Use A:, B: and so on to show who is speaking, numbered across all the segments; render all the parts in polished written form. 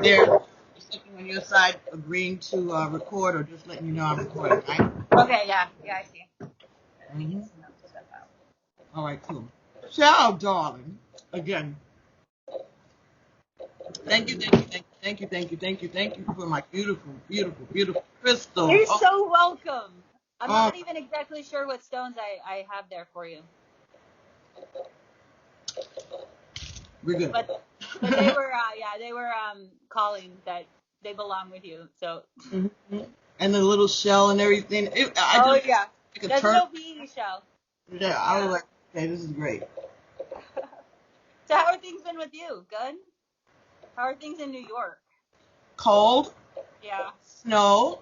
A: They're sitting on your side agreeing to record or just letting you know I'm recording, right?
B: Okay, yeah, I see.
A: Mm-hmm. All right, cool. Ciao, darling. Again, thank you for my beautiful crystal.
B: You're so welcome. I'm not even exactly sure what stones I have there for you.
A: We're good.
B: But they were calling that they belong with you. So.
A: Mm-hmm. And the little shell and everything.
B: Yeah, that's a little PE shell.
A: Yeah, I was like, okay, this is great.
B: So how are things been with you? Good? How are things in New York?
A: Cold.
B: Yeah.
A: Snow.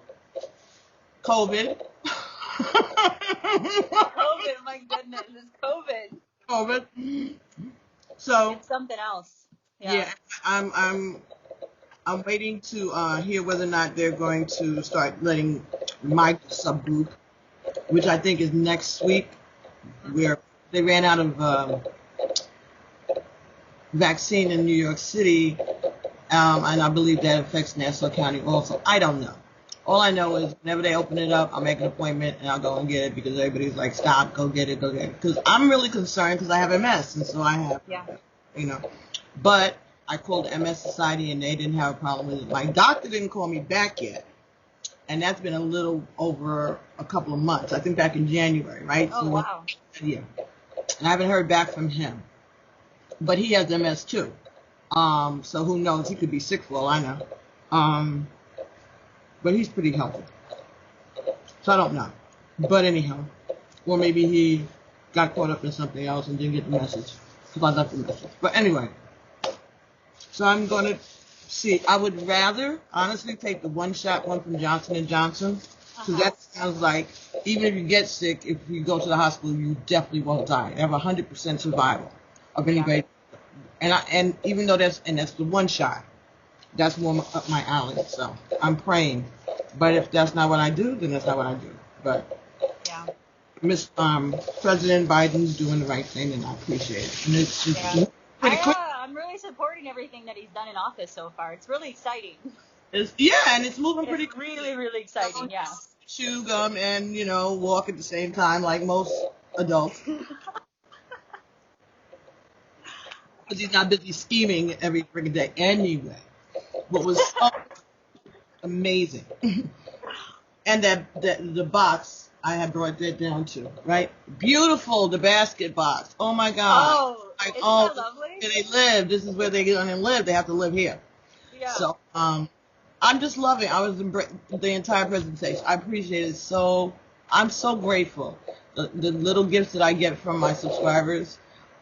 A: COVID.
B: COVID, my goodness, it's COVID.
A: So
B: it's something else.
A: Yeah, I'm waiting to hear whether or not they're going to start letting my subgroup, which I think is next week, where they ran out of vaccine in New York City, and I believe that affects Nassau County also. I don't know. All I know is whenever they open it up, I'll make an appointment and I'll go and get it because everybody's like, stop, go get it. Because I'm really concerned because I have MS, and so I have, But I called the MS Society and they didn't have a problem with it. My doctor didn't call me back yet, and that's been a little over a couple of months. I think back in January, right?
B: Oh, wow.
A: Yeah. And I haven't heard back from him. But he has MS too. So who knows? He could be sick for all I know. But he's pretty healthy. So I don't know. But anyhow. Or maybe he got caught up in something else and didn't get the message. Because I left the message. But anyway. So I'm going to see. I would rather, honestly, take the one from Johnson & Johnson. Because that sounds like, even if you get sick, if you go to the hospital, you definitely won't die. They have 100% survival of anybody. And even though that's the one shot, that's more up my alley. So I'm praying. But if that's not what I do, then that's not what I do. But President Biden's doing the right thing, and I appreciate it. And it's just pretty quick.
B: I'm really supporting everything that he's done in office so far. It's really exciting.
A: And it's moving pretty quick.
B: Really, really exciting, yeah.
A: Chew gum and, walk at the same time like most adults. Because he's not busy scheming every freaking day. Anyway, what was so amazing. And the box I had brought that down to, right? Beautiful, the basket box. Oh my God.
B: Oh, isn't that lovely?
A: Where they live. This is where they're going to live. They have to live here.
B: Yeah.
A: So, I'm just loving it. I was the entire presentation. I appreciate it so. I'm so grateful. The little gifts that I get from my subscribers.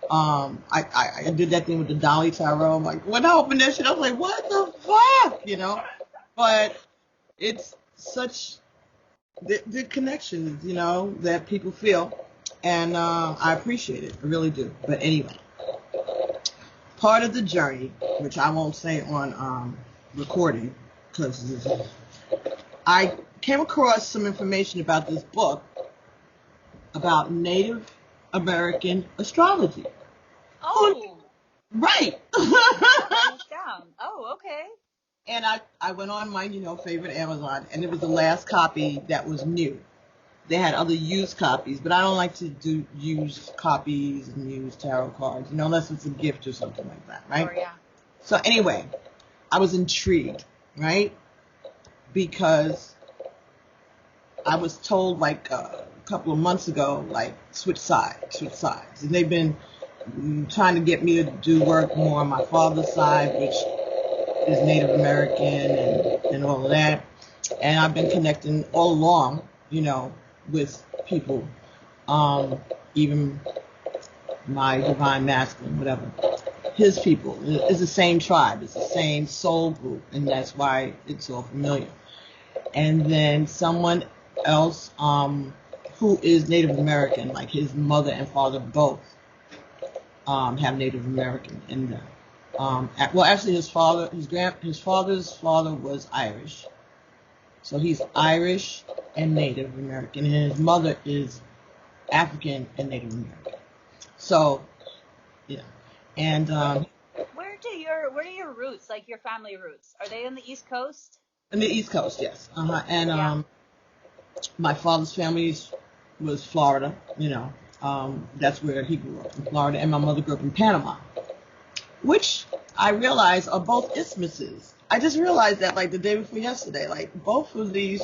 A: I did that thing with the Dolly Tarot. I'm like, when I opened that shit, I was like, what the fuck? But it's such the connections, that people feel. And I appreciate it. I really do. But anyway, part of the journey, which I won't say on recording, because I came across some information about this book about Native American astrology.
B: Oh.
A: Right.
B: Down. Oh, okay.
A: And I went on my, favorite Amazon, and it was the last copy that was new. They had other used copies, but I don't like to do used copies and used tarot cards, unless it's a gift or something like that, right?
B: Sure, yeah.
A: So anyway, I was intrigued, right? Because I was told like a couple of months ago, like switch sides. And they've been trying to get me to do work more on my father's side, which is Native American and all of that. And I've been connecting all along, with people, even my divine masculine, whatever. His people. It's the same tribe. It's the same soul group. And that's why it's so familiar. And then someone else who is Native American, like his mother and father both have Native American in them. Well, actually, his father's father was Irish, so he's Irish and Native American, and his mother is African and Native American. So, yeah, and
B: are your roots? Like your family roots? Are they on the East Coast?
A: In the East Coast, yes. And
B: Yeah.
A: my father's family was Florida. That's where he grew up, in Florida, and my mother grew up in Panama, which I realize are both isthmuses. I just realized that like the day before yesterday, like both of these,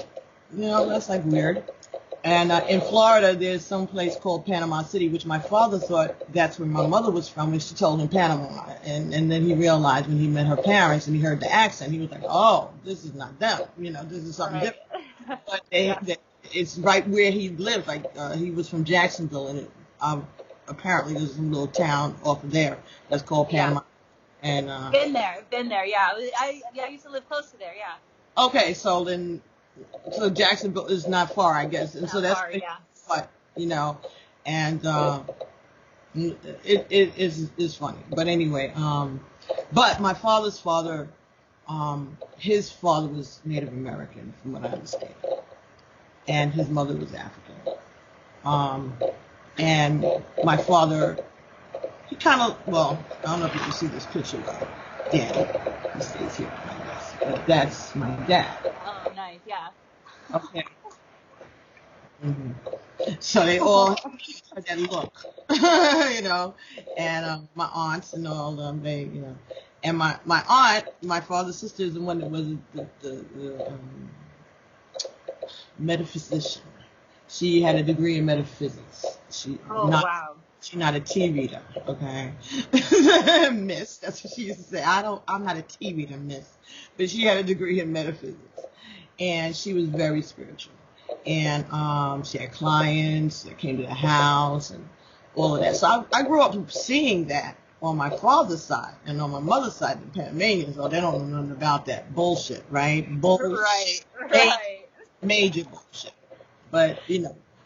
A: that's like weird. And in Florida, there's some place called Panama City, which my father thought that's where my mother was from, and she told him Panama. And then he realized when he met her parents and he heard the accent, he was like, oh, this is not them. This is something
B: Right.
A: different. But it's right where he lived. Like he was from Jacksonville, and apparently there's a little town off of there that's called Panama. And
B: been there. Yeah, I used to live close to there. Yeah.
A: Okay, so Jacksonville is not far, I guess, and
B: not
A: so that's
B: far, yeah.
A: What and it is funny, but anyway, but my father's father, his father was Native American, from what I understand, and his mother was African, and my father, he kind of, well, I don't know if you can see this picture of Daddy. He stays here, I guess, but that's my dad.
B: Oh, nice, yeah.
A: Okay. Mm-hmm. So they all have that look, and my aunts and all of them, and my aunt, my father's sister, is the one that was the metaphysician. She had a degree in metaphysics. She's not a tea reader, okay? Miss, that's what she used to say. I'm not a tea reader, miss. But she had a degree in metaphysics. And she was very spiritual. And she had clients that came to the house and all of that. So I grew up seeing that on my father's side. And on my mother's side, the Panamanians, they don't know nothing about that bullshit, right? Bullshit.
B: Right.
A: Major bullshit. But,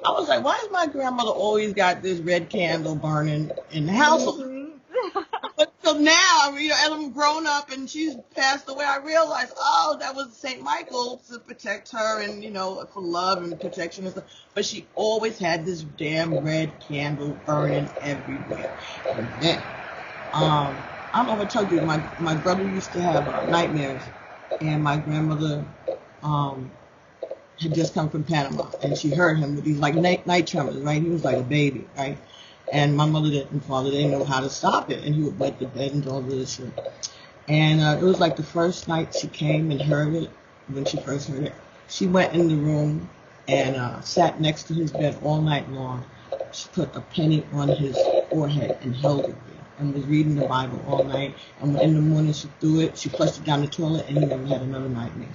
A: I was like, why has my grandmother always got this red candle burning in the household?
B: Mm-hmm.
A: But so now, as I'm grown up and she's passed away, I realized, that was St. Michael to protect her and, for love and protection and stuff. But she always had this damn red candle burning everywhere. And then, I don't know if I told you, my brother used to have nightmares, and my grandmother, had just come from Panama, and she heard him with these like night tremors, right? He was like a baby, right? And my mother and father didn't know how to stop it, and he would wet the bed and all this shit. And it was like the first night she came and heard it, when she first heard it, she went in the room and sat next to his bed all night long. She put a penny on his forehead and held it there, and was reading the Bible all night. And in the morning she threw it, she flushed it down the toilet, and he never had another nightmare.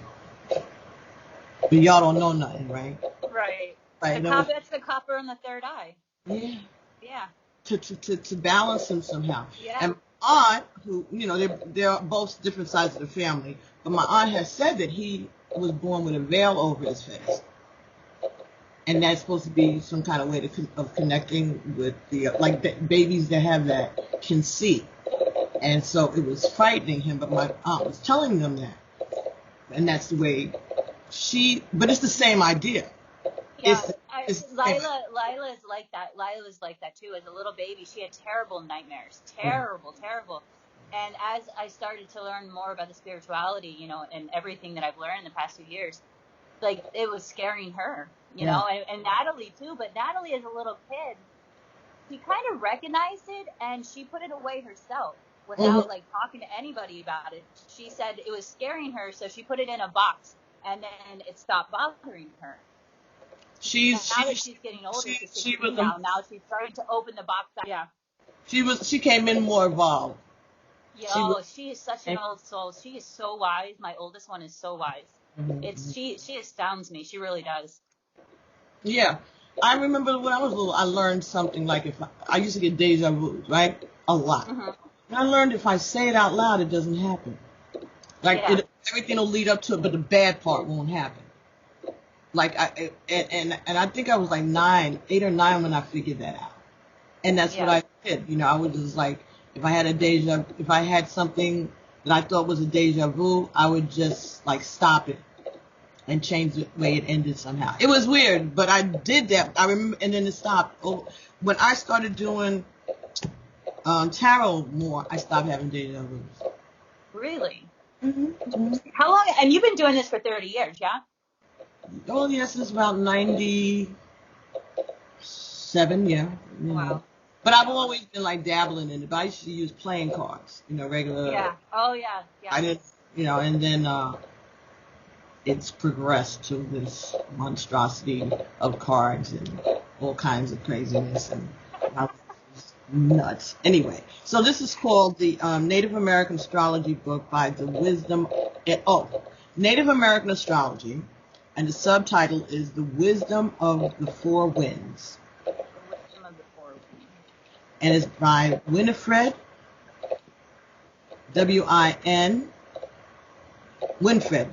A: But y'all don't know nothing, right?
B: Right.
A: Right.
B: That's the copper in the third eye.
A: Yeah.
B: Yeah.
A: To balance him somehow.
B: Yeah.
A: And my aunt, who, they're both different sides of the family, but my aunt has said that he was born with a veil over his face. And that's supposed to be some kind of way of connecting with the, babies that have that can see. And so it was frightening him, but my aunt was telling them that. And that's the way but it's the same idea.
B: Yeah, Lila is like that. Lila is like that too. As a little baby, she had terrible nightmares. Terrible. And as I started to learn more about the spirituality, and everything that I've learned in the past few years, like it was scaring her, and Natalie too. But Natalie, as a little kid, she kind of recognized it and she put it away herself without talking to anybody about it. She said it was scaring her, so she put it in a box, and then it stopped bothering her. Now that she's getting older, she's 16 now. Now she's starting to open the box up. Yeah.
A: She came in more evolved.
B: She is such an old soul. She is so wise. My oldest one is so wise. Mm-hmm. She astounds me. She really does.
A: Yeah. I remember when I was little, I learned something like I used to get deja vu, right? A lot. Mm-hmm. And I learned if I say it out loud, it doesn't happen. Everything will lead up to it, but the bad part won't happen. I think I was like 8 or 9 when I figured that out. And that's what I did. I would just if I had something that I thought was a deja vu, I would just stop it and change the way it ended somehow. It was weird, but I did that. I remember, and then it stopped. When I started doing tarot more, I stopped having deja vus.
B: Really?
A: Mm-hmm.
B: How long? And you've been doing this for 30 years, yeah?
A: Oh, yes, it's about 97, yeah.
B: Wow.
A: But I've always been like dabbling in it. But I used to use playing cards, regular.
B: Yeah. Oh, yeah. Yeah.
A: I didn't, and then it's progressed to this monstrosity of cards and all kinds of craziness and nuts. Anyway, so this is called the Native American Astrology book by the Native American Astrology, and the subtitle is The Wisdom of the Four Winds. And it's by Winifred, Winfred, Winfried,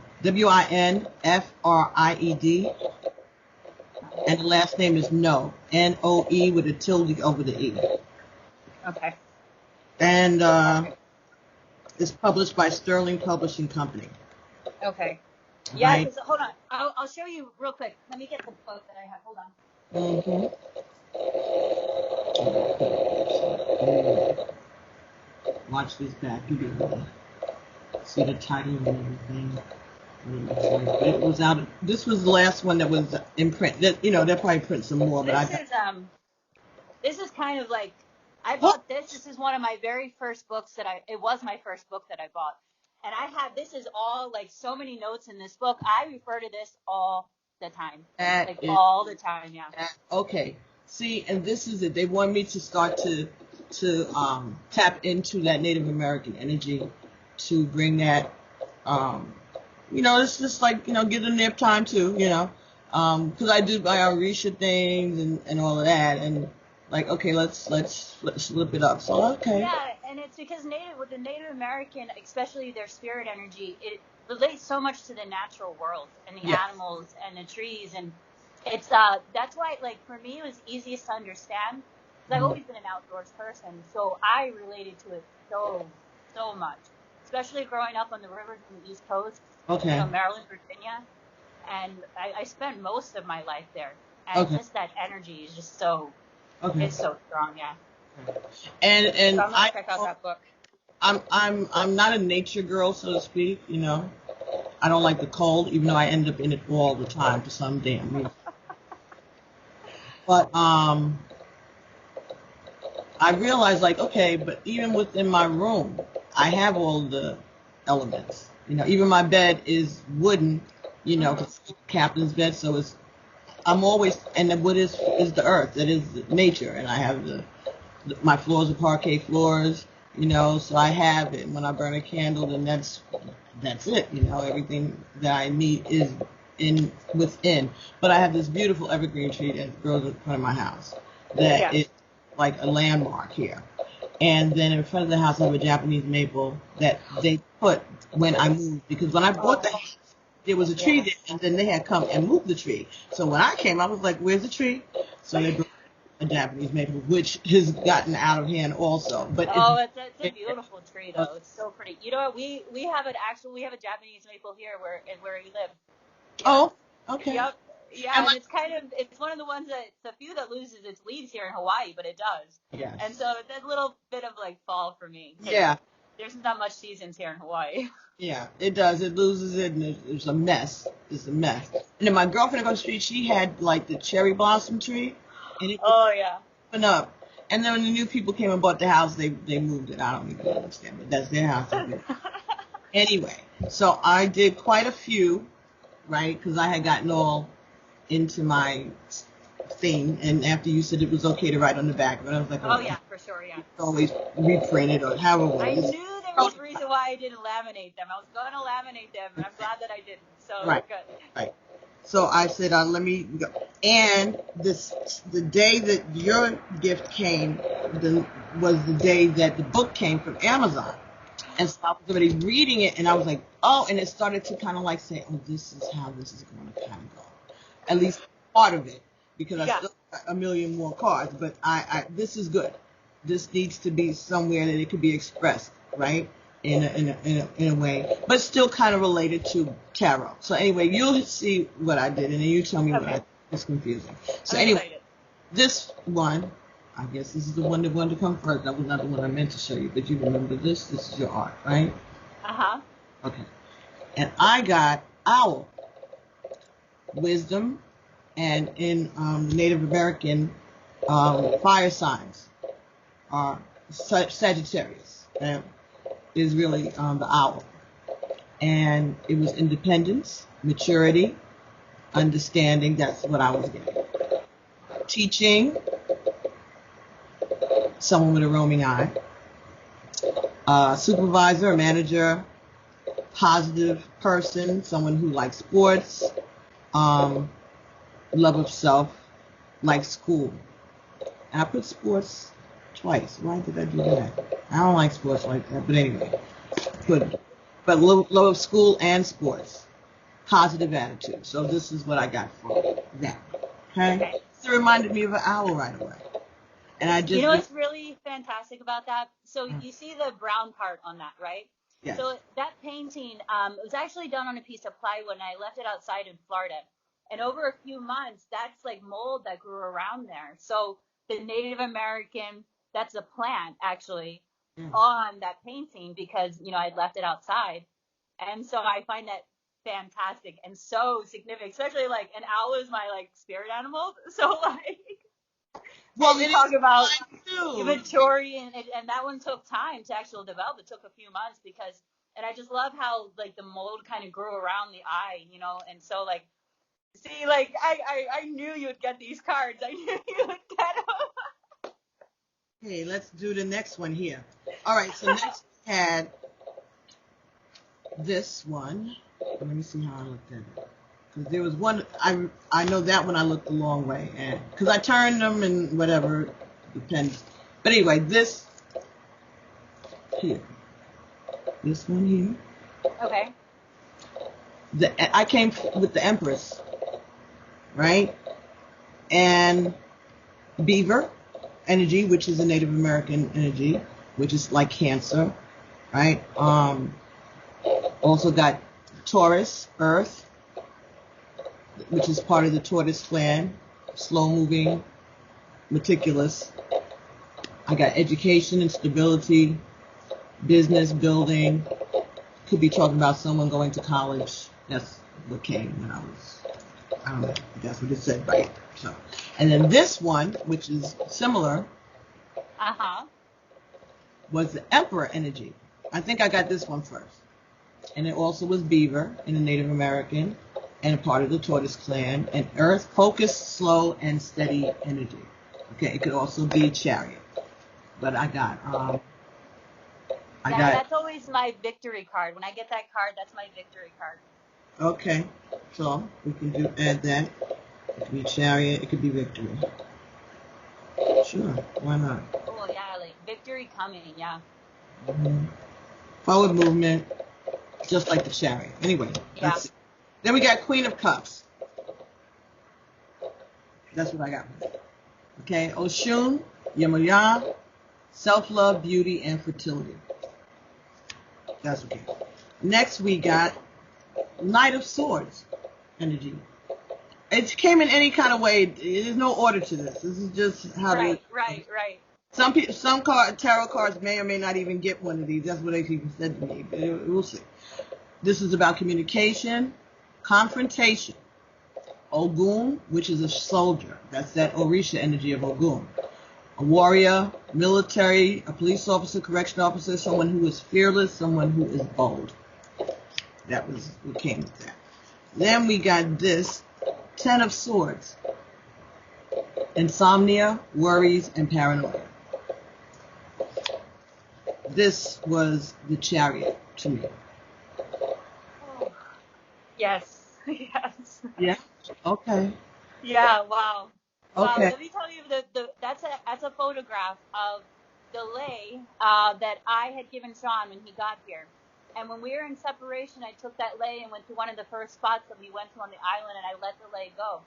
A: and the last name is Noe, Noe with a tilde over the E.
B: Okay.
A: And it's published by Sterling Publishing Company.
B: Okay. Yeah,
A: right?
B: Hold on. I'll show you real quick. Let me get the book that I have. Hold on.
A: Mm-hmm. Watch this back. You can see the title and everything. But it was out. This was the last one that was in print. They'll probably print some more. But
B: this is kind of like I bought this. This is one of my very first books it was my first book that I bought. And this is all like so many notes in this book. I refer to this all the time. All the time, yeah.
A: Okay. See, and this is it. They want me to start to tap into that Native American energy to bring that, it's just like, give them their time too, because I do my Orisha things and all of that. And like, okay, let's flip it up. So, okay.
B: Yeah. And it's because with the Native American, especially their spirit energy, it relates so much to the natural world and the animals and the trees, and it's that's why, like, for me it was easiest to understand because I've always been an outdoors person, so I related to it so much, especially growing up on the rivers on the East Coast, Maryland, Virginia, and I spent most of my life there, and just that energy is just so it's so strong, yeah.
A: And
B: so I'm gonna check out that book.
A: I'm not a nature girl, so to speak. I don't like the cold, even though I end up in it all the time for some damn reason. But I realized, like, okay, but even within my room, I have all the elements. Even my bed is wooden. It's captain's bed, so I'm always, and the wood is the earth, that is nature, and I have my floors are parquet floors, so I have it. When I burn a candle, then that's it, everything that I need is within. But I have this beautiful evergreen tree that grows in front of my house that is like a landmark here. And then in front of the house I have a Japanese maple that they put when I moved, because when I bought the house, there was a tree there, and then they had come and moved the tree. So when I came, I was like, where's the tree? So they brought a Japanese maple, which has gotten out of hand also. But
B: it's a beautiful tree, though. It's so pretty. You know what? We have a Japanese maple here where we live. Yeah.
A: Oh, okay.
B: Yep. Yeah, and it's one of the ones that it's a few that loses its leaves here in Hawaii, but it does.
A: Yes.
B: And so it's a little bit of like fall for me.
A: Yeah.
B: There's not much seasons here in Hawaii.
A: Yeah, it does. It loses it, and it's a mess. It's a mess. And then my girlfriend across the street, she had like the cherry blossom tree, and it went up. And then when the new people came and bought the house, they moved it. I don't even understand, but that's their house. Anyway, so I did quite a few, right? Because I had gotten all into my thing, and after you said it was okay to write on the back, but I was like,
B: oh yeah, for sure, yeah.
A: Always reprint it or however.
B: I knew there was a reason why I didn't laminate them. I was going to laminate them, and I'm glad that I didn't. So good.
A: Right. So I said, let me go. And the day that your gift came was the day that the book came from Amazon. And so I was already reading it, and I was like, oh, and it started to kind of like say, oh, this is how this is going to kind of go. At least part of it, because I still got a million more cards. But this is good. This needs to be somewhere that it could be expressed, right? In a way, but still kind of related to tarot. So anyway, you'll see what I did, and then you tell me what I did. It's confusing. So anyway, this one, I guess this is the one that wanted to come first. That was not the one I meant to show you, but you remember this. This is your art, right?
B: Uh-huh.
A: Okay. And I got owl, wisdom, and in the Native American fire signs are Sagittarius. Is really the owl. And it was independence, maturity, understanding. That's what I was getting. Teaching, someone with a roaming eye. Supervisor, manager, positive person, someone who likes sports, love of self, likes school. And I put sports twice. Why did I do that? I don't like sports like that, but anyway. But love of school and sports. Positive attitude. So this is what I got from that. Okay? It reminded me of an owl right away. And I just...
B: You know what's really fantastic about that? So you see the brown part on that, right?
A: Yes.
B: So that painting was actually done on a piece of plywood, and I left it outside in Florida. And over a few months, that's like mold that grew around there. So the Native American, that's a plant actually on that painting because, you know, I'd left it outside. And so I find that fantastic and so significant, especially like an owl is my like spirit animal. So like, well, we talk about maturity, and that one took time to actually develop. It took a few months because, and I just love how like the mold kind of grew around the eye, you know, and so like, see, like I knew you would get these cards. I knew you would get them.
A: Okay, let's do the next one here. All right, so next we had this one. Let me see how I looked at it. Because there was one, I know that one I looked the long way, and because I turned them and whatever, depends. But anyway, this here, this one here.
B: Okay.
A: I came with the Empress, right? And Beaver energy, which is a Native American energy, which is like Cancer, right? Also got Taurus, Earth, which is part of the tortoise clan, slow-moving, meticulous. I got education and stability, business building. Could be talking about someone going to college. That's what came when I don't know if that's what it said, right? So, and then this one, which is similar, was the Emperor energy. I think I got this one first. And it also was Beaver in the Native American, and a part of the Tortoise clan, and Earth, focused, slow, and steady energy. Okay, it could also be Chariot. But I got,
B: that's always my victory card. When I get that card, that's my victory card.
A: Okay, so we can add that. It could be Chariot, it could be Victory. Sure, why not?
B: Oh, yeah, like victory coming, yeah.
A: Mm-hmm. Forward movement, just like the Chariot. Anyway, let's see. Then we got Queen of Cups. That's what I got. Okay, Oshun, Yemaya, self-love, beauty, and fertility. That's okay. Next we got Knight of Swords energy. It came in any kind of way. There's no order to this. This is just how
B: right.
A: Some tarot cards may or may not even get one of these. That's what they even said to me. But we'll see. This is about communication, confrontation. Ogun, which is a soldier. That's that Orisha energy of Ogun. A warrior, military, a police officer, correction officer, someone who is fearless, someone who is bold. That was what came with that. Then we got this, 10 of Swords. Insomnia, worries, and paranoia. This was the Chariot to me.
B: Yes. Yes.
A: Yeah? Okay.
B: Yeah, wow. Wow,
A: Okay.
B: let me tell you, that's a photograph of the lei that I had given Sean when he got here. And when we were in separation, I took that lei and went to one of the first spots that we went to on the island, and I let the lei go.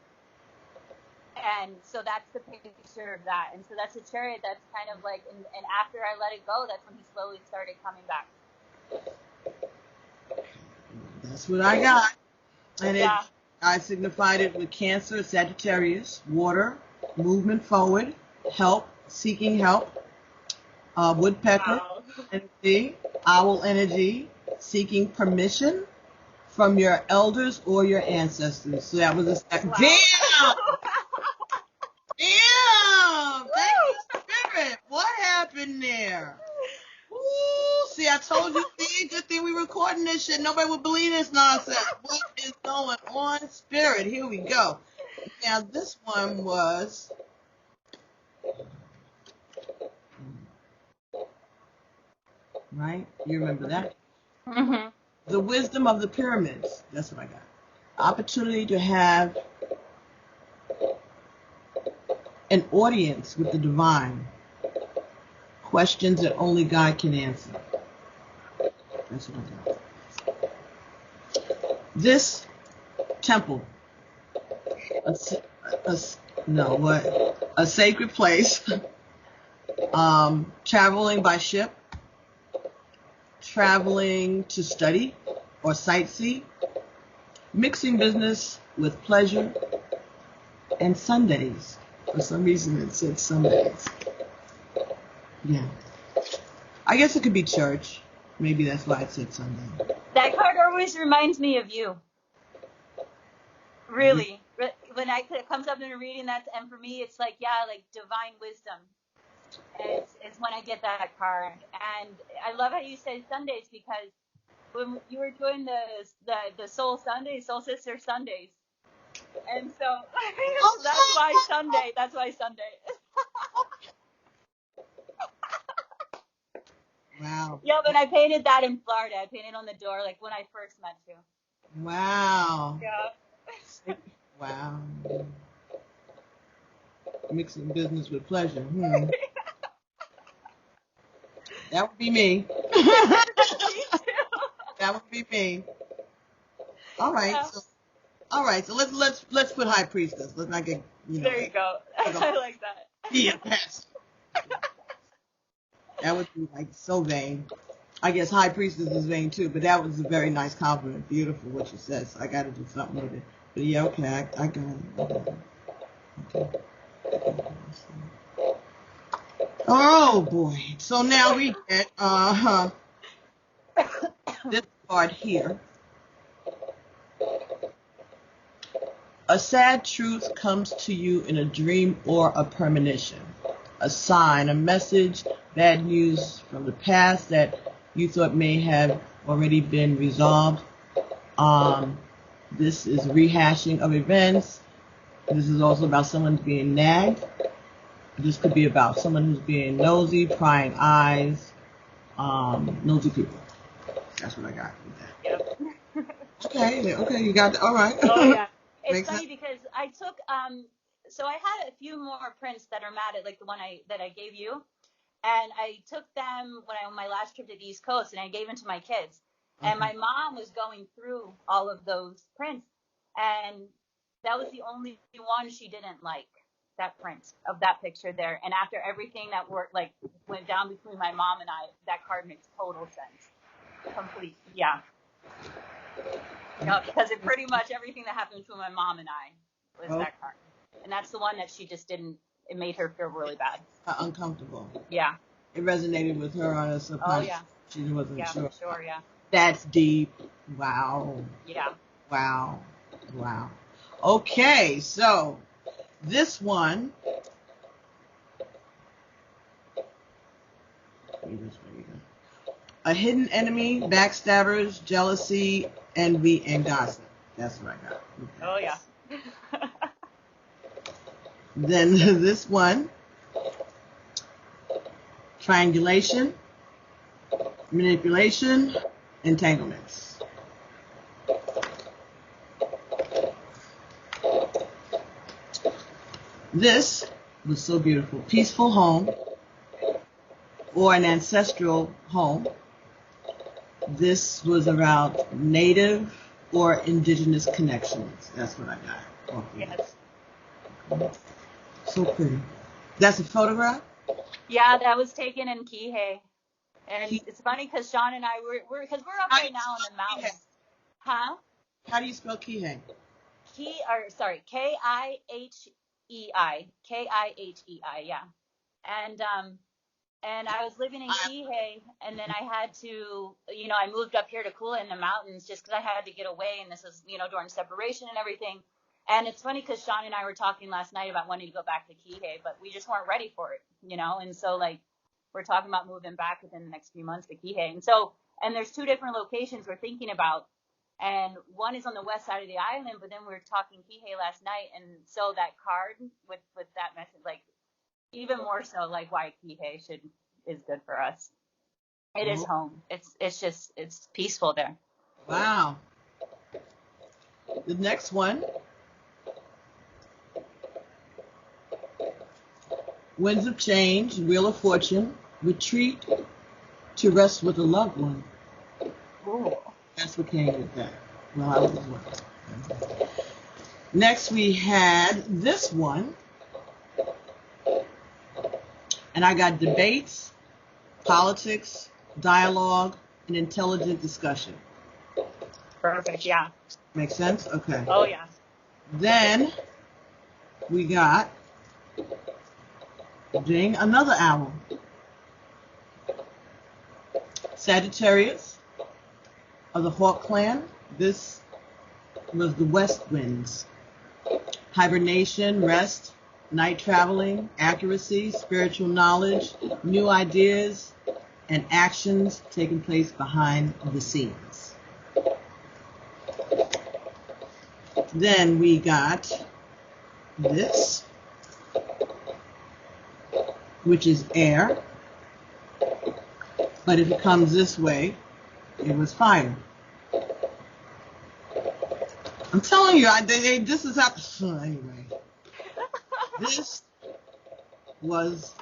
B: And so that's the picture of that. And so that's a Chariot that's kind of like, and after I let it go, that's when he slowly started coming back.
A: That's what I got. And I signified it with Cancer, Sagittarius, water, movement forward, help, seeking help, woodpecker energy, owl energy, seeking permission from your elders or your ancestors. So that was a second.
B: Wow.
A: Damn! Damn! Thank you, Spirit. What happened there? Ooh, see, I told you, see, good thing we recording this shit. Nobody would believe this nonsense. What is going on, Spirit? Here we go. Now, this one was... Right? You remember that?
B: Mm-hmm.
A: The wisdom of the pyramids. That's what I got. Opportunity to have an audience with the divine. Questions that only God can answer. That's what I got. This temple, a sacred place, traveling by ship, traveling to study or sightsee, mixing business with pleasure, and Sundays. For some reason it said Sundays. Yeah. I guess it could be church. Maybe that's why it said Sunday.
B: That card always reminds me of you. Really. When it comes up in a reading, and for me, it's like, yeah, like divine wisdom. Is when I get that card. And I love how you say Sundays, because when you were doing the Soul Sundays, Soul Sister Sundays. And so that's why Sunday. That's why Sunday.
A: Wow.
B: Yeah, but I painted that in Florida. I painted on the door like when I first met you.
A: Wow.
B: Yeah.
A: Wow. Mixing business with pleasure. That would be me. That would be me. All right.
B: Yeah.
A: So let's put High Priestess. Let's not get
B: There you go. I like that.
A: Yeah, that would be like so vain. I guess High Priestess is vain too, but that was a very nice compliment. Beautiful what you said. So I got to do something with it. But yeah, okay, I got it. Okay. Oh boy. So now we get this card here. A sad truth comes to you in a dream or a premonition. A sign, a message, bad news from the past that you thought may have already been resolved. This is rehashing of events. This is also about someone being nagged. This could be about someone who's being nosy, prying eyes, nosy people. That's what I got with that. Yep. Okay, you got that. All right.
B: Oh, yeah. It's
A: Makes
B: funny
A: sense.
B: because I took, so I had a few more prints that are matted, like the one that I gave you. And I took them on my last trip to the East Coast, and I gave them to my kids. Okay. And my mom was going through all of those prints, and that was the only one she didn't like, that print of that picture there. And after everything that went down between my mom and I, that card makes total sense. Complete. Yeah. Because it pretty much everything that happened between my mom and I was that card. And that's the one that she just didn't, it made her feel really bad.
A: Uncomfortable.
B: Yeah.
A: It resonated with her on a subconscious. Oh, yeah. She wasn't sure.
B: Yeah, for sure, yeah.
A: That's deep. Wow.
B: Yeah.
A: Wow. Okay, so this one. A hidden enemy, backstabbers, jealousy, envy, and gossip. That's what I got. Okay.
B: Oh, yeah.
A: Then this one. Triangulation, manipulation, entanglements. This was so beautiful. Peaceful home or an ancestral home. This was about native or indigenous connections. That's what I got. Yes. So pretty. That's a photograph?
B: Yeah, that was taken in Kihei. And it's funny because Sean and I, we're up right now in the mountains. Huh?
A: How do you spell Kihei?
B: Kihei. Kiehei, yeah. And And I was living in Kihei, and then I had to, I moved up here to Kula in the mountains just because I had to get away, and this was, during separation and everything. And it's funny because Sean and I were talking last night about wanting to go back to Kihei, but we just weren't ready for it, and so, like, we're talking about moving back within the next few months to Kihei. And so, and there's 2 different locations we're thinking about, and one is on the west side of the island, but then we were talking Kihei last night, and so that card with that message, like, even more so, like, why Kihei is good for us. It is home. It's peaceful there.
A: Wow. The next one. Winds of Change, Wheel of Fortune, Retreat to Rest with a Loved One.
B: Ooh.
A: That's what came with that. Well, I was well. Next we had this one. And I got debates, politics, dialogue, and intelligent discussion.
B: Perfect, yeah.
A: Make sense? Okay.
B: Oh, yeah.
A: Then we got another owl. Sagittarius of the Hawk Clan. This was the West Winds. Hibernation, rest, night traveling, accuracy, spiritual knowledge, new ideas, and actions taking place behind the scenes. Then we got this, which is air, but if it comes this way, it was fire. I'm telling you, this is how. Anyway. This was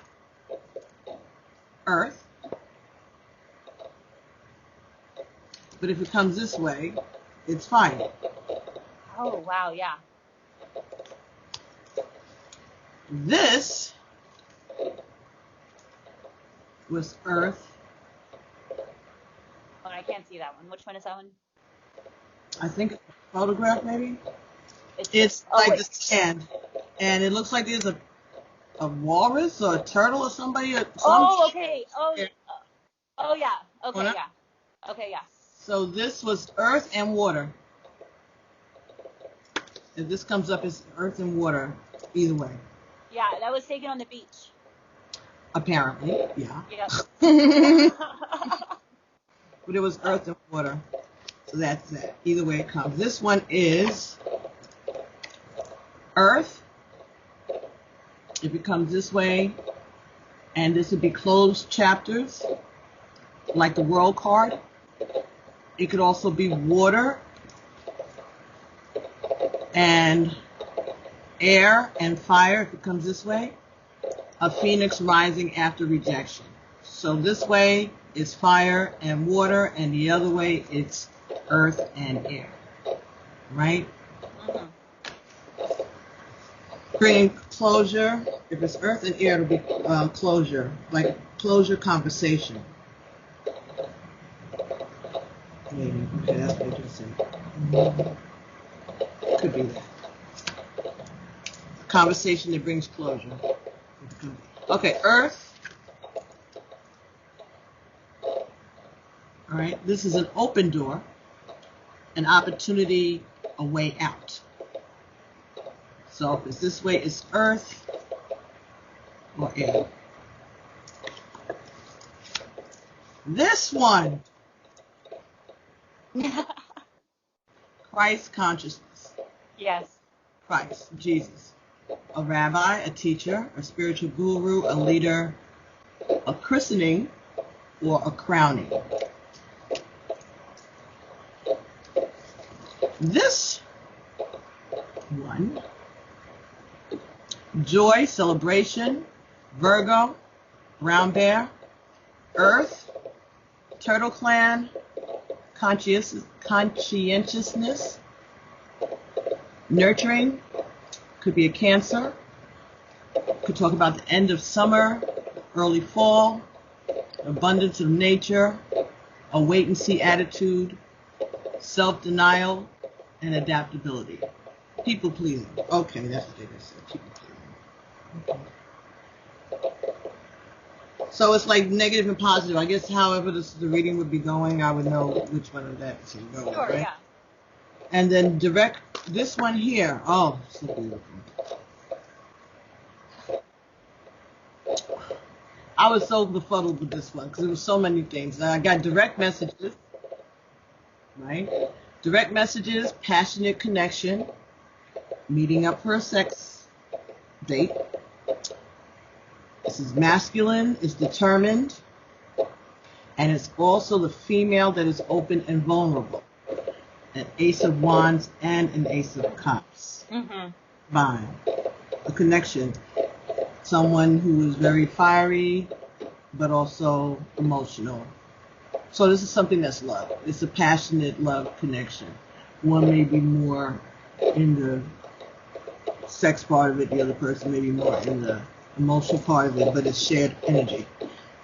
A: earth, but if it comes this way, it's fire.
B: Oh, wow, yeah.
A: This was earth.
B: Oh, I can't see that one. Which one is that one?
A: I think it's a photograph, maybe. It's like the sand, and it looks like there's a walrus or a turtle or somebody.
B: Oh, okay. Oh, yeah. Okay, yeah. Okay, yeah.
A: So this was earth and water. If this comes up as earth and water, either way.
B: Yeah, that was taken on the beach.
A: Apparently, yeah.
B: Yep.
A: But it was earth and water. So that's that. Either way it comes. This one is earth. If it comes this way, and this would be closed chapters, like the world card. It could also be water and air and fire if it comes this way. A phoenix rising after rejection. So this way is fire and water, and the other way it's earth and air. Right?
B: Mm-hmm.
A: Bringing closure. If it's earth and air, it'll be closure, like closure conversation. Maybe. Okay, that's what I just said. Could be that. A conversation that brings closure. Okay, earth. All right, this is an open door, an opportunity, a way out. So if it's this way, it's earth or air. This one. Christ consciousness.
B: Yes.
A: Christ, Jesus. A rabbi, a teacher, a spiritual guru, a leader, a christening, or a crowning. This one, joy, celebration, Virgo, brown bear, earth, turtle clan, conscientiousness, nurturing, could be a Cancer, could talk about the end of summer, early fall, abundance of nature, a wait-and-see attitude, self-denial, and adaptability. People-pleasing. Okay, that's what they just said. People-pleasing. Okay. So it's like negative and positive. I guess however the reading would be going, I would know which one of that should go.
B: Sure,
A: right?
B: yeah.
A: And then direct, this one here. Oh, so beautiful. I was so befuddled with this one because there were so many things. I got direct messages, right? Direct messages, passionate connection, meeting up for a sex date. This is masculine, it's determined, and it's also the female that is open and vulnerable. An Ace of Wands and an Ace of Cups.
B: Mm-hmm.
A: Fine. A connection. Someone who is very fiery, but also emotional. So this is something that's love. It's a passionate love connection. One may be more in the sex part of it, the other person may be more in the emotional part of it, but it's shared energy.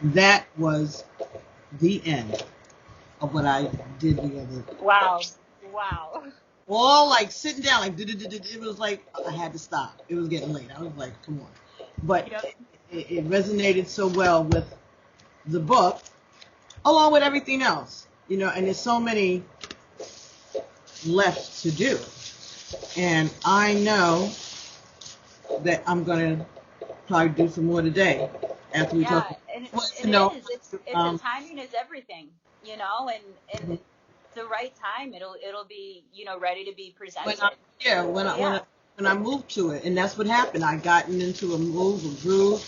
A: That was the end of what I did the other.
B: Wow.
A: All like sitting down, like it was like I had to stop. It was getting late. I was like, come on. But
B: Yep.
A: it resonated so well with the book, along with everything else, and there's so many left to do. And I know that I'm going to probably do some more today after we talk.
B: And
A: Well,
B: it's the timing is everything, and
A: mm-hmm.
B: the right time it'll be ready to be presented.
A: When I moved to it, and that's what happened. I gotten into a groove,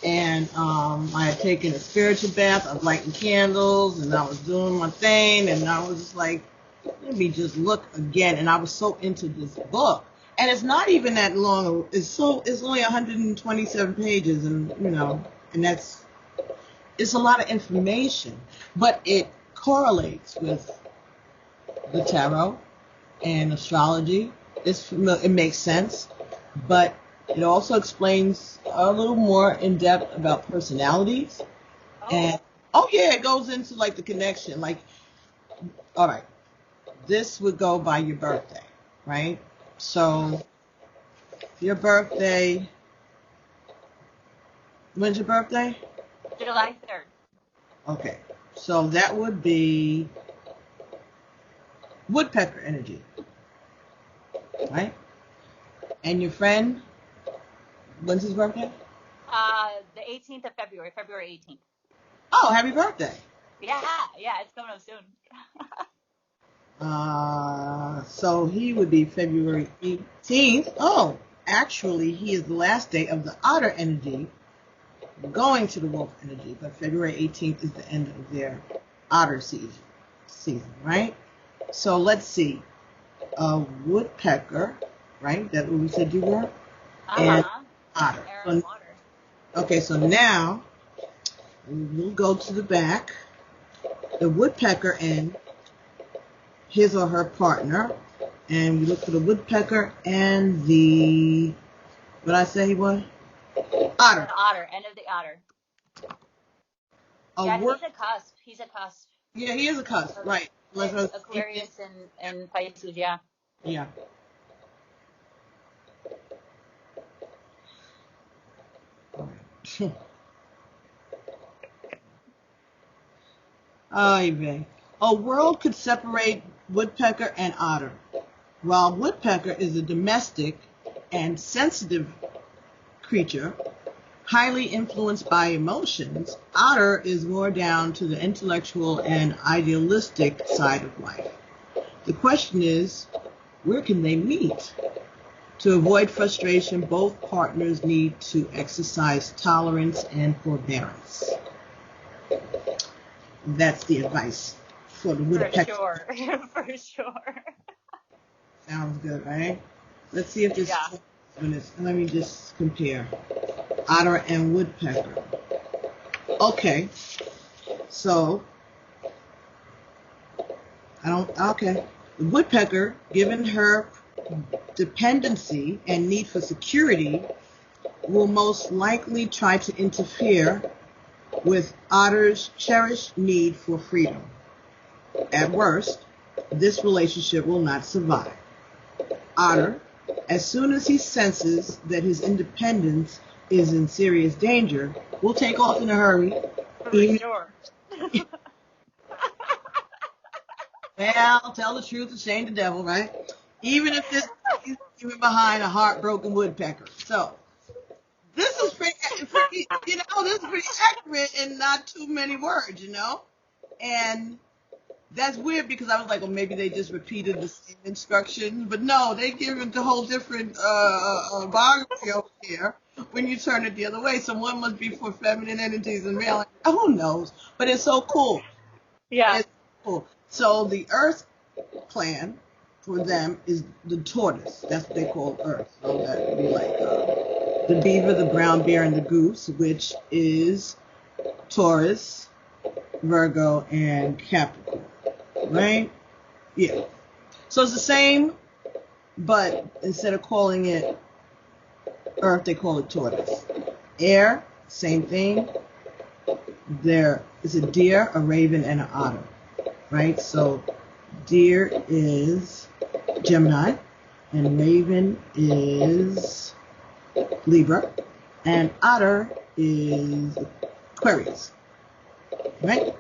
A: and I had taken a spiritual bath. I was lighting candles, and I was doing my thing, and I was just like, let me just look again. And I was so into this book, and it's not even that long. It's only 127 pages, and and it's a lot of information, but it correlates with the tarot and astrology. It makes sense, but it also explains a little more in depth about personalities. And it goes into like the connection. Like, all right, this would go by your birthday, right? So your birthday, when's your birthday?
B: July 3rd.
A: Okay, so that would be woodpecker energy. Right? And your friend, when's his birthday?
B: The 18th of February, February 18th.
A: Oh, happy birthday.
B: Yeah, it's coming up soon.
A: So he would be February 18th. Oh, actually, he is the last day of the otter energy going to the wolf energy, but February 18th is the end of their otter season, right? So let's see. A woodpecker, right? That's what we said you were? And otter. Okay, so now we'll go to the back. The woodpecker and his or her partner. And we look for the woodpecker and the, what did I say he was? Otter.
B: The otter, end of the otter. He's a cusp.
A: Yeah, he is a cusp, right.
B: Aquarius and Pisces, yeah.
A: Yeah. A world could separate woodpecker and otter. While woodpecker is a domestic and sensitive creature, highly influenced by emotions, otter is more down to the intellectual and idealistic side of life. The question is, where can they meet? To avoid frustration, both partners need to exercise tolerance and forbearance. That's the advice for the woodpecker.
B: For sure.
A: Sounds good, right? Let's see if this let me just compare. Otter and woodpecker. Okay. So, the woodpecker, given her dependency and need for security, will most likely try to interfere with otter's cherished need for freedom. At worst, this relationship will not survive. Otter, as soon as he senses that his independence is in serious danger, will take off in a hurry.
B: For sure.
A: Well, tell the truth and shame the devil, right? Even if this is even behind a heartbroken woodpecker. So this is pretty, this is pretty accurate in not too many words, And that's weird because I was like, well, maybe they just repeated the same instructions, but no, they give it a whole different biography over here when you turn it the other way. So one must be for feminine entities and male. Who knows? But it's so cool.
B: Yeah.
A: It's cool. So the Earth clan for them is the tortoise. That's what they call Earth. So that would be like the beaver, the brown bear, and the goose, which is Taurus, Virgo, and Capricorn. Right? Yeah. So it's the same, but instead of calling it Earth, they call it tortoise. Air, same thing. There is a deer, a raven, and an otter. Right? So deer is Gemini, and raven is Libra, and otter is Aquarius. Right?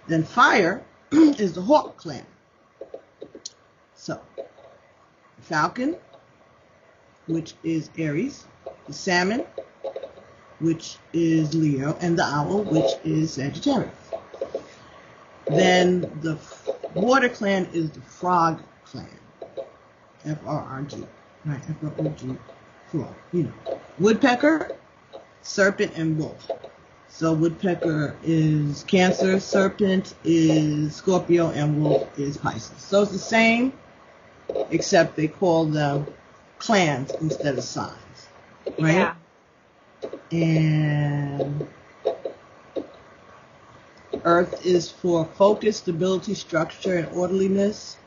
A: Then fire is the hawk clan. So, falcon, which is Aries, the salmon, which is Leo, and the owl, which is Sagittarius. Then the water clan is the frog clan, F-R-R-G, right? F-R-O-G, frog, Woodpecker, serpent, and wolf. So woodpecker is Cancer, serpent is Scorpio, and wolf is Pisces. So it's the same, except they call them clans instead of signs, right? Yeah. And Earth is for focus, stability, structure, and orderliness.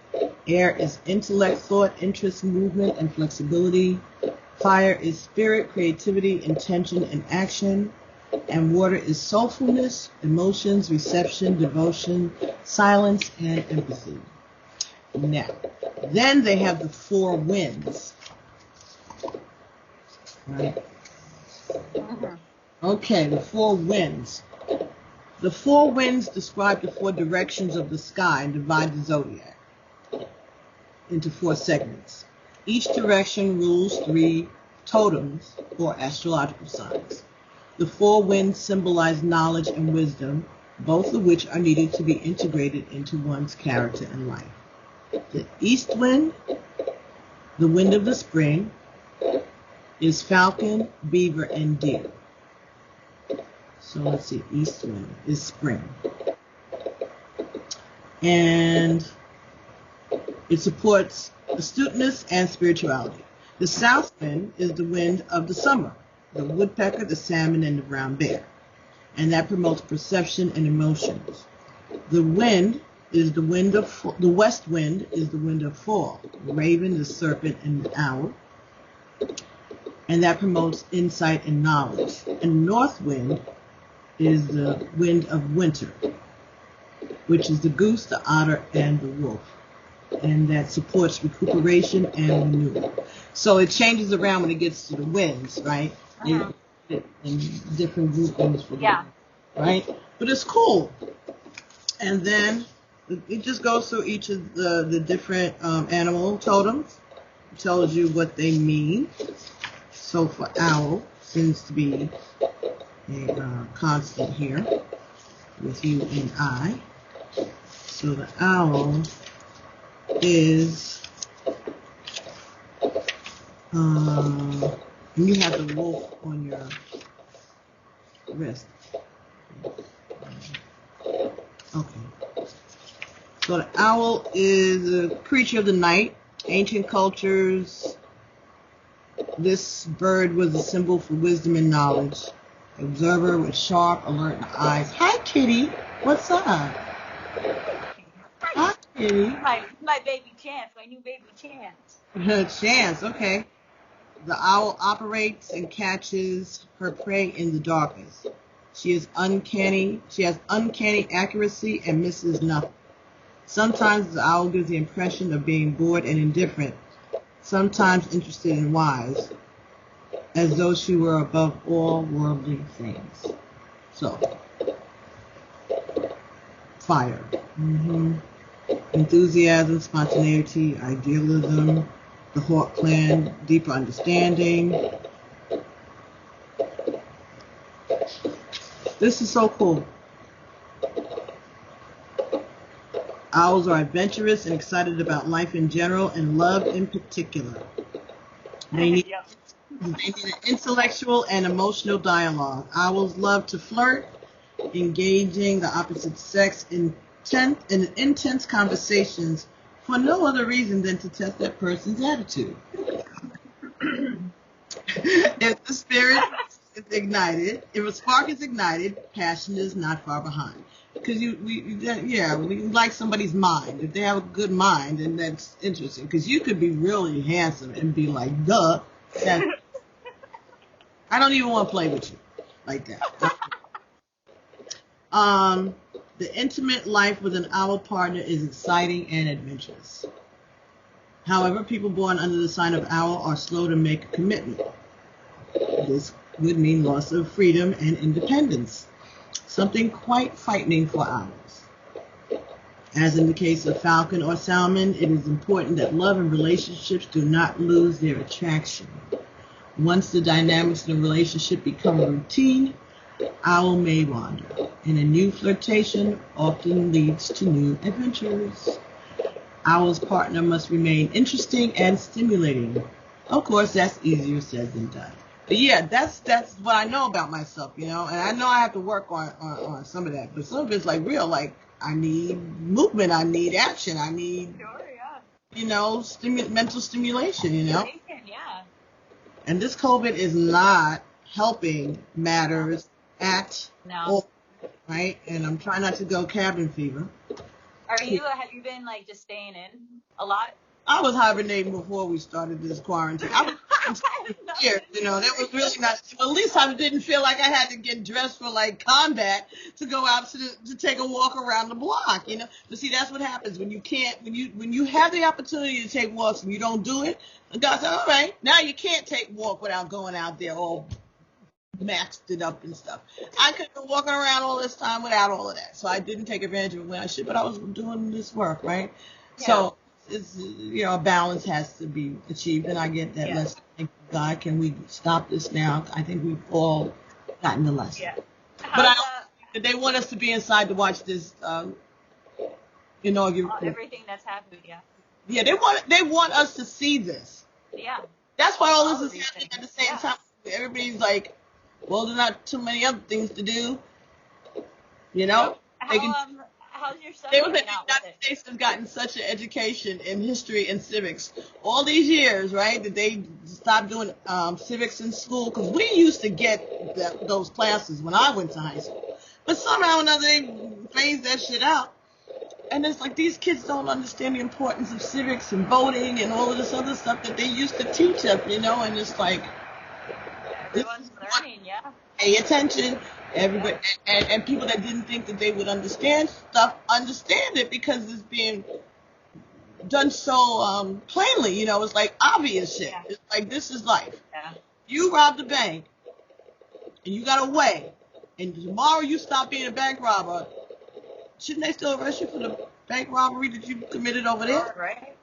A: Air is intellect, thought, interest, movement, and flexibility. Fire is spirit, creativity, intention, and action. And water is soulfulness, emotions, reception, devotion, silence, and empathy. Now, then they have the four winds. Right? Okay, the four winds. The four winds describe the four directions of the sky and divide the zodiac into four segments. Each direction rules 3 totems or astrological signs. The four winds symbolize knowledge and wisdom, both of which are needed to be integrated into one's character and life. The east wind, the wind of the spring, is falcon, beaver, and deer. So let's see, east wind is spring. And it supports astuteness and spirituality. The south wind is the wind of the summer, the woodpecker, the salmon, and the brown bear. And that promotes perception and emotions. The wind is the wind of, the west wind is the wind of fall, the raven, the serpent, and the owl. And that promotes insight and knowledge. And north wind is the wind of winter, which is the goose, the otter, and the wolf. And that supports recuperation and renewal. So it changes around when it gets to the winds, right? In different groupings for them, right? But it's cool. And then it just goes through each of the different animal totems. It tells you what they mean. So for owl, seems to be a constant here with you and I. So the owl is, you have the wolf on your wrist. Okay. So the owl is a creature of the night. Ancient cultures, this bird was a symbol for wisdom and knowledge. Observer with sharp, alert eyes. Hi, kitty. What's up? Hi, kitty.
B: My baby Chance, my new baby Chance.
A: Chance, okay. The owl operates and catches her prey in the darkness. She has uncanny accuracy and misses nothing. Sometimes the owl gives the impression of being bored and indifferent, sometimes interested and wise. as though she were above all worldly things. So, fire. Enthusiasm, spontaneity, idealism, the Hawk Clan, deeper understanding. This is so cool. Owls are adventurous and excited about life in general and love in particular. They need an intellectual and emotional dialogue. Owls love to flirt, engaging the opposite sex in intense conversations for no other reason than to test that person's attitude. If the spirit is ignited, if a spark is ignited, passion is not far behind. Because we like somebody's mind. If they have a good mind, then that's interesting. Because you could be really handsome and be like, duh. I don't even want to play with you like that. The intimate life with an owl partner is exciting and adventurous. However, people born under the sign of owl are slow to make a commitment. This would mean loss of freedom and independence, something quite frightening for owls. As in the case of falcon or salmon, it is important that love and relationships do not lose their attraction. Once the dynamics in a relationship become routine, owl may wander, and a new flirtation often leads to new adventures. Owl's partner must remain interesting and stimulating. Of course, that's easier said than done. But yeah, that's what I know about myself, and I know I have to work on some of that. But some of it's like real, like I need movement, I need action, I need, mental stimulation,
B: Yeah.
A: And this COVID is not helping matters at all, right? And I'm trying not to go cabin fever.
B: Have you been just staying in a lot?
A: I was hibernating before we started this quarantine. I was scared, that was really not. At least I didn't feel like I had to get dressed for combat to go out to take a walk around the block, But see, that's what happens when you have the opportunity to take walks and you don't do it. God said, all right, now you can't take a walk without going out there all maxed it up and stuff. I could have been walking around all this time without all of that. So I didn't take advantage of it when I should, but I was doing this work, right? Yeah. So it's, a balance has to be achieved, and I get that lesson. Thank God, can we stop this now? I think we've all gotten the lesson. Yeah. But they want us to be inside to watch this inaugural.
B: Everything that's happened, yeah.
A: Yeah, they want us to see this.
B: Yeah.
A: That's why all this is happening at the same time. Everybody's like, well, there's not too many other things to do.
B: How's your son
A: the United States has gotten such an education in history and civics all these years, right? That they stopped doing civics in school, because we used to get those classes when I went to high school. But somehow or another they phased that shit out. And it's like these kids don't understand the importance of civics and voting and all of this other stuff that they used to teach us, and it's like,
B: everyone's learning, yeah.
A: Pay attention. Everybody and people that didn't think that they would understand stuff understand it because it's being done so plainly. It's like obvious shit. Yeah. It's like, this is life. Yeah. You robbed a bank and you got away, and tomorrow you stop being a bank robber. Shouldn't they still arrest you for the bank robbery that you committed over there?
B: Right.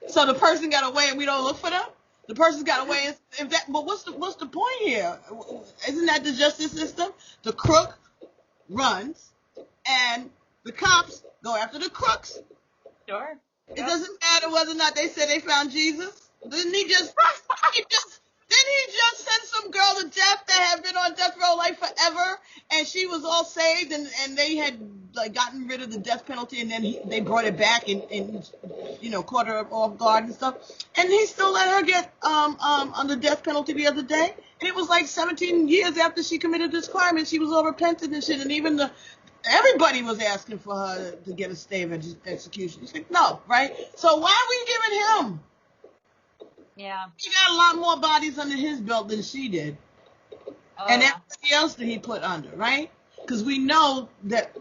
A: So the person got away and we don't look for them? The person's got away. But what's the point here? Isn't that the justice system? The crook runs, and the cops go after the crooks.
B: Sure.
A: It doesn't matter whether or not they say they found Jesus. Didn't he just send some girl to death that had been on death row forever, and she was all saved, and they had gotten rid of the death penalty, and then they brought it back and caught her off guard and stuff, and he still let her get on the death penalty the other day, and it was 17 years after she committed this crime, and she was all repentant and shit, and even everybody was asking for her to get a stay of execution. He's like, no, right? So why are we giving him?
B: Yeah.
A: He got a lot more bodies under his belt than she did. Oh, and everybody else that he put under, right? Because we know that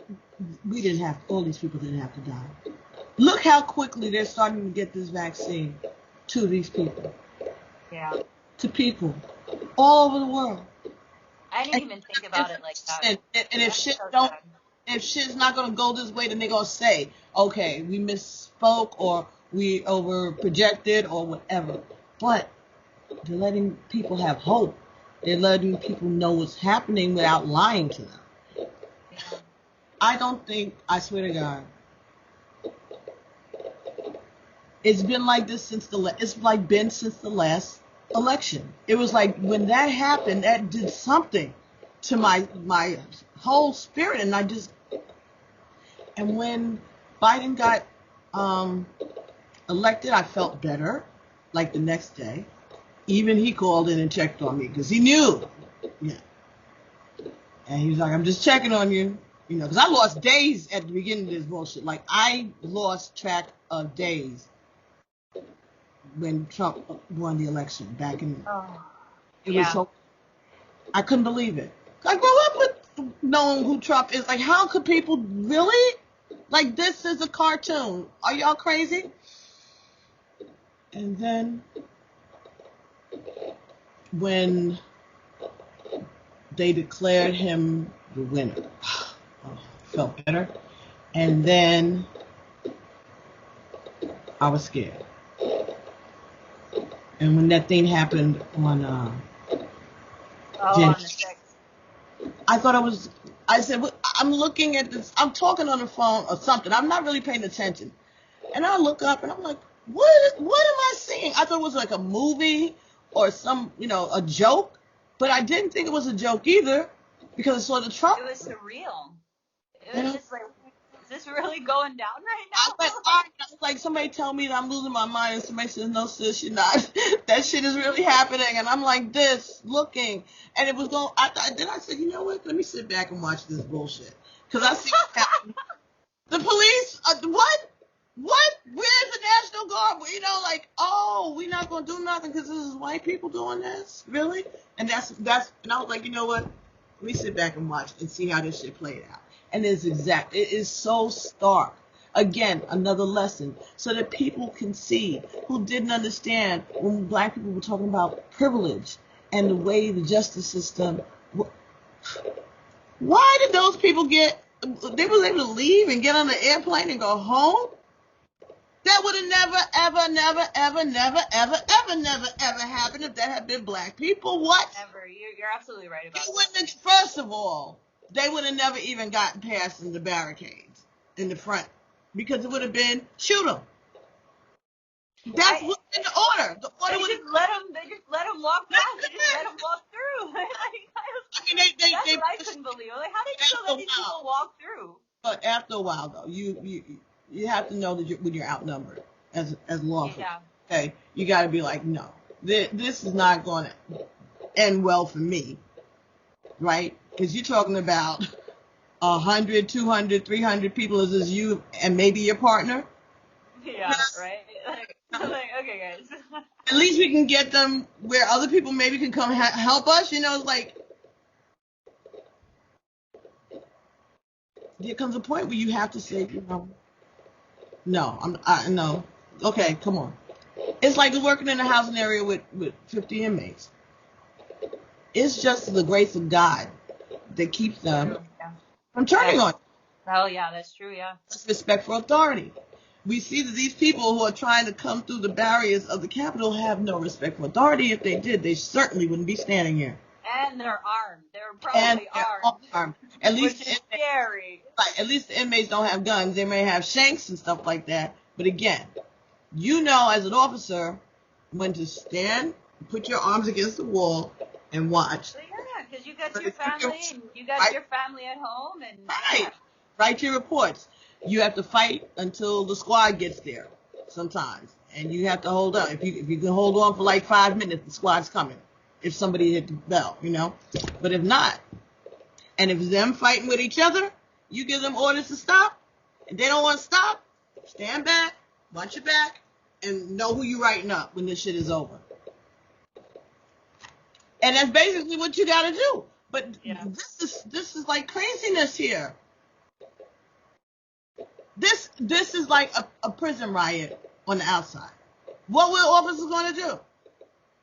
A: all these people didn't have to die. Look how quickly they're starting to get this vaccine to these people.
B: Yeah. Yeah.
A: to people all over the world.
B: I didn't even think about it like that.
A: And if
B: So
A: if shit's not gonna go this way, then they're gonna say, okay, we misspoke or we over projected or whatever. But they're letting people have hope. They're letting people know what's happening without lying to them.
B: Yeah.
A: I don't think, I swear to God, it's been like this since the last election. It was like when that happened, that did something to my whole spirit, and when Biden got elected, I felt better. Like the next day, even he called in and checked on me because he knew, yeah. And he was like, "I'm just checking on you." You know, because I lost days at the beginning of this bullshit. Like, I lost track of days when Trump won the election back in. It was so. I couldn't believe it. I grew up with knowing who Trump is. Like, how could people really? Like, this is a cartoon. Are y'all crazy? And then when they declared him the winner, felt better. And then I was scared. And when that thing happened on
B: on the 6th.
A: I thought I said, I'm looking at this, I'm talking on the phone or something. I'm not really paying attention. And I look up and I'm like, what am I seeing? I thought it was like a movie or some, a joke. But I didn't think it was a joke either because I saw the Trump.
B: It was surreal. It was just like, is this really going down right now?
A: I was like, somebody tell me that I'm losing my mind, and somebody says, no, sis, you're not. That shit is really happening. And I'm like this, looking. And it was going, then I said, you know what? Let me sit back and watch this bullshit. Because I see the police, what? Where's the National Guard? We're not going to do nothing because this is white people doing this? Really? And and I was like, you know what? Let me sit back and watch and see how this shit played out. And it is so stark. Again, another lesson so that people can see who didn't understand when black people were talking about privilege and the way the justice system. Why did those people they were able to leave and get on the airplane and go home? That would have never happened if that had been black people. What?
B: Never. You're absolutely right about
A: that. First of all, they would have never even gotten past in the barricades in the front because it would have been shoot them. That's what's in the order. The order
B: they just let them walk past. They just let them walk through. That's what I couldn't believe. Like, how did you let these people walk through?
A: But after a while, though, you have to know that when you're outnumbered as law enforcement. Yeah. Okay, you got to be like, no, this is not going to end well for me, right? Because you're talking about 100, 200, 300 people. Is this you and maybe your partner?
B: Yeah, right. Okay, guys.
A: At least we can get them where other people maybe can come help us. It's like there comes a point where you have to say, no. Okay, come on. It's like working in a housing area with 50 inmates. It's just the grace of God that keeps them from turning on.
B: Oh, yeah, that's true, yeah.
A: It's respect for authority. We see that these people who are trying to come through the barriers of the Capitol have no respect for authority. If they did, they certainly wouldn't be standing here.
B: And they're armed. They're probably armed.
A: At least
B: scary.
A: At least the inmates don't have guns. They may have shanks and stuff like that. But again, as an officer, when to stand, put your arms against the wall, and watch.
B: So, yeah, because you got your family and you got your family at home. And
A: Write your reports. You have to fight until the squad gets there sometimes. And you have to hold on. If you can hold on for like 5 minutes, the squad's coming. If somebody hit the bell, But if not, and if it's them fighting with each other, you give them orders to stop. If they don't want to stop, stand back, watch your back, and know who you're writing up when this shit is over. And that's basically what you got to do. But this is like craziness here. This is like a prison riot on the outside. What were officers going to do?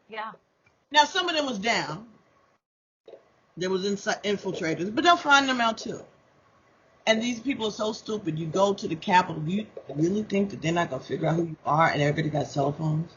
B: Yeah.
A: Now, some of them was down. There was infiltrators, but they'll find them out too. And these people are so stupid. You go to the Capitol, you really think that they're not going to figure out who you are, and everybody got cell phones?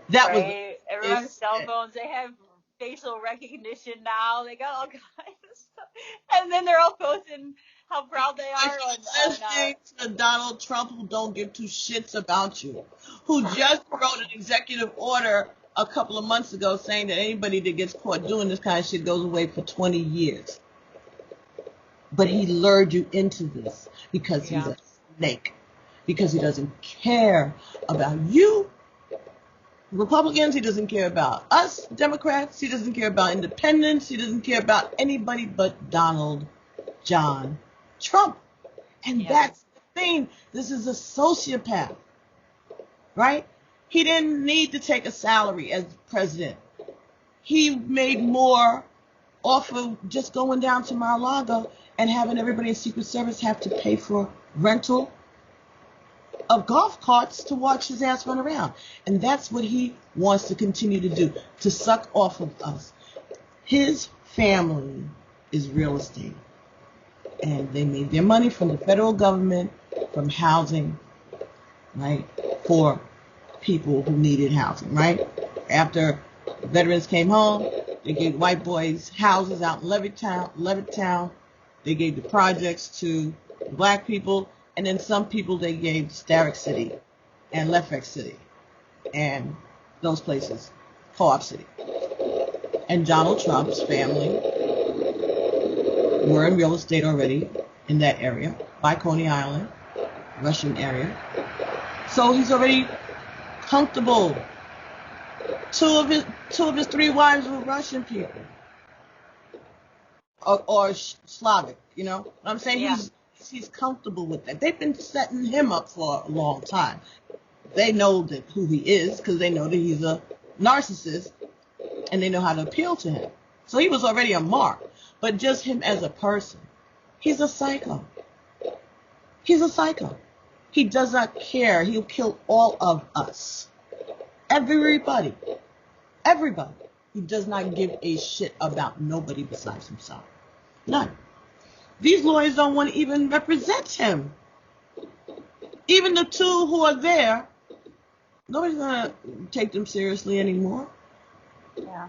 A: That was
B: Right. Everyone has cell phones. They have facial recognition now. They got all kinds of stuff. And then they're all posting how proud they are on
A: listening to Donald Trump, who don't give two shits about you, who just wrote an executive order a couple of months ago saying that anybody that gets caught doing this kind of shit goes away for 20 years. But he lured you into this because he's a snake, because he doesn't care about you, Republicans. He doesn't care about us, Democrats. He doesn't care about independents. He doesn't care about anybody but Donald John Trump. And that's the thing. This is a sociopath, right? He didn't need to take a salary as president. He made more off of just going down to Mar-a-Lago and having everybody in Secret Service have to pay for rental of golf carts to watch his ass run around. And that's what he wants to continue to do, to suck off of us. His family is real estate. And they made their money from the federal government, from housing, right, for people who needed housing, right? After veterans came home, they gave white boys houses out in Levittown. They gave the projects to black people, and then some people they gave Starrick City and Lefrak City and those places, Co-op City. And Donald Trump's family were in real estate already in that area, by Coney Island, Russian area. So he's already comfortable. Two of his three wives were Russian people. Or Slavic, you know what I'm saying? Yeah. He's comfortable with that. They've been setting him up for a long time. They know that who he is because they know that he's a narcissist and they know how to appeal to him. So he was already a mark. But just him as a person, he's a psycho. He's a psycho. He does not care. He'll kill all of us. Everybody. Everybody. He does not give a shit about nobody besides himself. None. These lawyers don't want to even represent him. Even the two who are there, nobody's going to take them seriously anymore.
B: Yeah.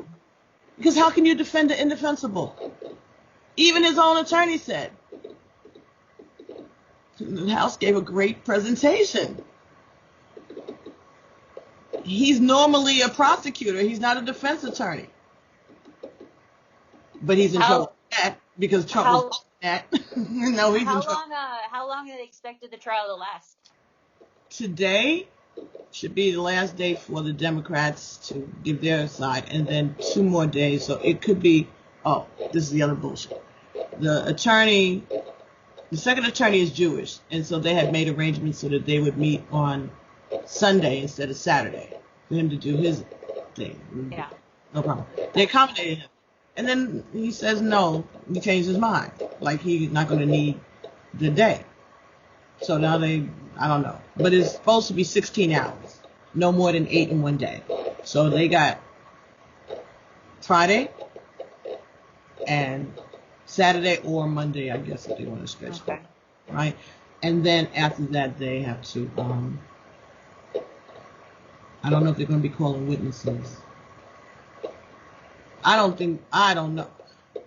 A: Because how can you defend the indefensible? Even his own attorney said. The House gave a great presentation. He's normally a prosecutor. He's not a defense attorney. But he's in trouble with that because Trump was that. No, he's in trouble.
B: How long are they expected the trial to last?
A: Today should be the last day for the Democrats to give their side, and then 2 more days. So it could be, this is the other bullshit. The second attorney is Jewish, and so they had made arrangements so that they would meet on Sunday instead of Saturday for him to do his thing.
B: Yeah.
A: No problem. They accommodated him. And then he says no. He changed his mind. Like he's not going to need the day. So now I don't know. But it's supposed to be 16 hours. No more than 8 in one day. So they got Friday and Saturday or Monday, I guess, if they want to schedule. Okay. Right? And then after that, they have to, I don't know if they're going to be calling witnesses. I don't know.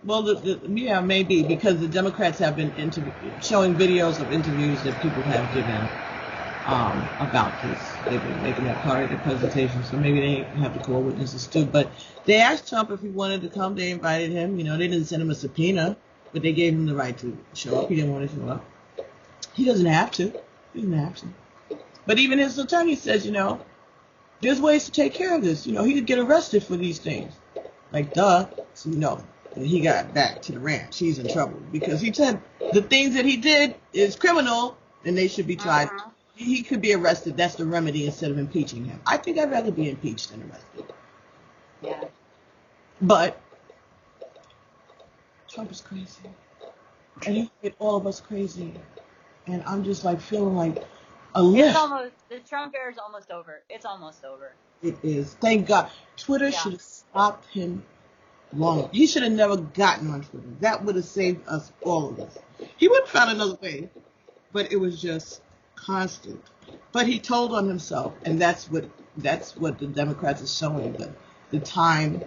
A: Well, yeah, maybe, because the Democrats have been showing videos of interviews that people have given about this. They've been making that part of their presentation, so maybe they have to call witnesses too. But they asked Trump if he wanted to come. They invited him. You know, they didn't send him a subpoena, but they gave him the right to show up. He didn't want to show up. He doesn't have to. He doesn't have to. But even his attorney says, you know, there's ways to take care of this. You know, he could get arrested for these things. Like, duh. So, you know, he got back to the ranch. He's in trouble because he said the things that he did is criminal and they should be tried. Uh-huh. He could be arrested. That's the remedy instead of impeaching him. I think I'd rather be impeached than arrested.
B: Yeah.
A: But Trump is crazy. And he made all of us crazy. And I'm just like feeling like a lift.
B: The Trump era is almost over. It's almost over.
A: It is. Thank God. Twitter should have stopped him long. He should have never gotten on Twitter. That would have saved us, all of us. He would have found another way, but it was just constant. But he told on himself, and that's what the Democrats are showing, the time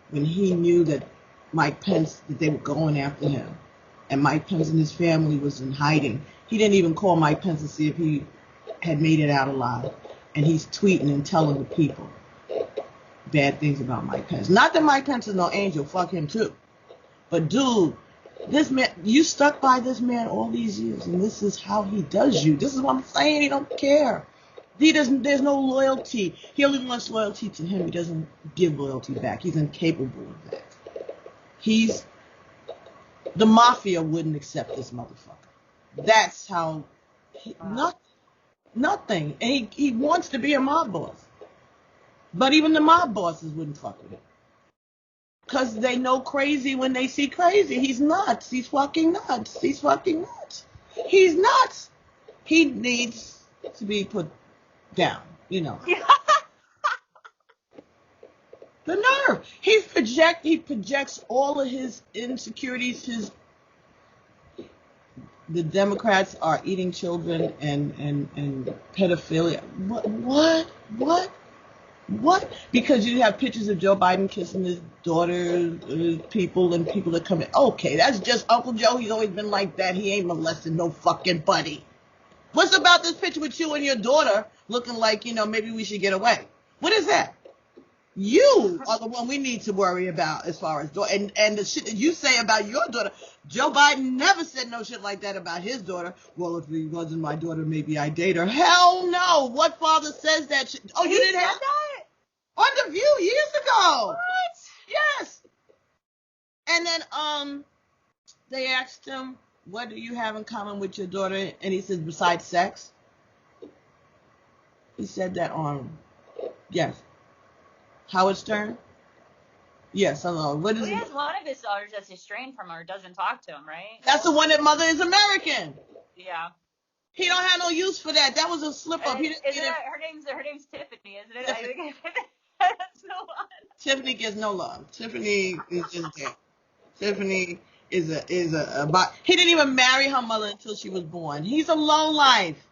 A: when he knew that Mike Pence, that they were going after him, and Mike Pence and his family was in hiding. He didn't even call Mike Pence to see if he had made it out alive. And he's tweeting and telling the people bad things about Mike Pence. Not that Mike Pence is no angel, fuck him too. But dude, this man, you stuck by this man all these years, and this is how he does you. This is what I'm saying. He don't care. There's no loyalty. He only wants loyalty to him. He doesn't give loyalty back. He's incapable of that. The mafia wouldn't accept this motherfucker. That's how, nothing. And he wants to be a mob boss. But even the mob bosses wouldn't fuck with him. Because they know crazy when they see crazy. He's nuts. He's fucking nuts. He's fucking nuts. He's nuts. He needs to be put down, you know. The nerve. He projects all of his insecurities. The Democrats are eating children and pedophilia. What? Because you have pictures of Joe Biden kissing his daughter, people that come in. Okay, that's just Uncle Joe. He's always been like that. He ain't molested no fucking buddy. What's about this picture with you and your daughter looking like, maybe we should get away? What is that? You are the one we need to worry about as far as daughter. And the shit that you say about your daughter, Joe Biden never said no shit like that about his daughter. Well, if it wasn't my daughter, maybe I'd date her. Hell no. What father says that shit? Oh, you didn't have that? On The View years ago.
B: What?
A: Yes. And then they asked him, what do you have in common with your daughter? And he says, besides sex. He said that on, yes. Howard Stern? Yes, I know. What is
B: he has one of his daughters that's estranged from her, doesn't talk to him, right?
A: That's the one that mother is American.
B: Yeah.
A: He don't have no use for that. That was a slip up.
B: Her name's Tiffany, isn't it? I think that's the one.
A: Tiffany gets no love. Tiffany is just there. Tiffany is a he didn't even marry her mother until she was born. He's a lowlife.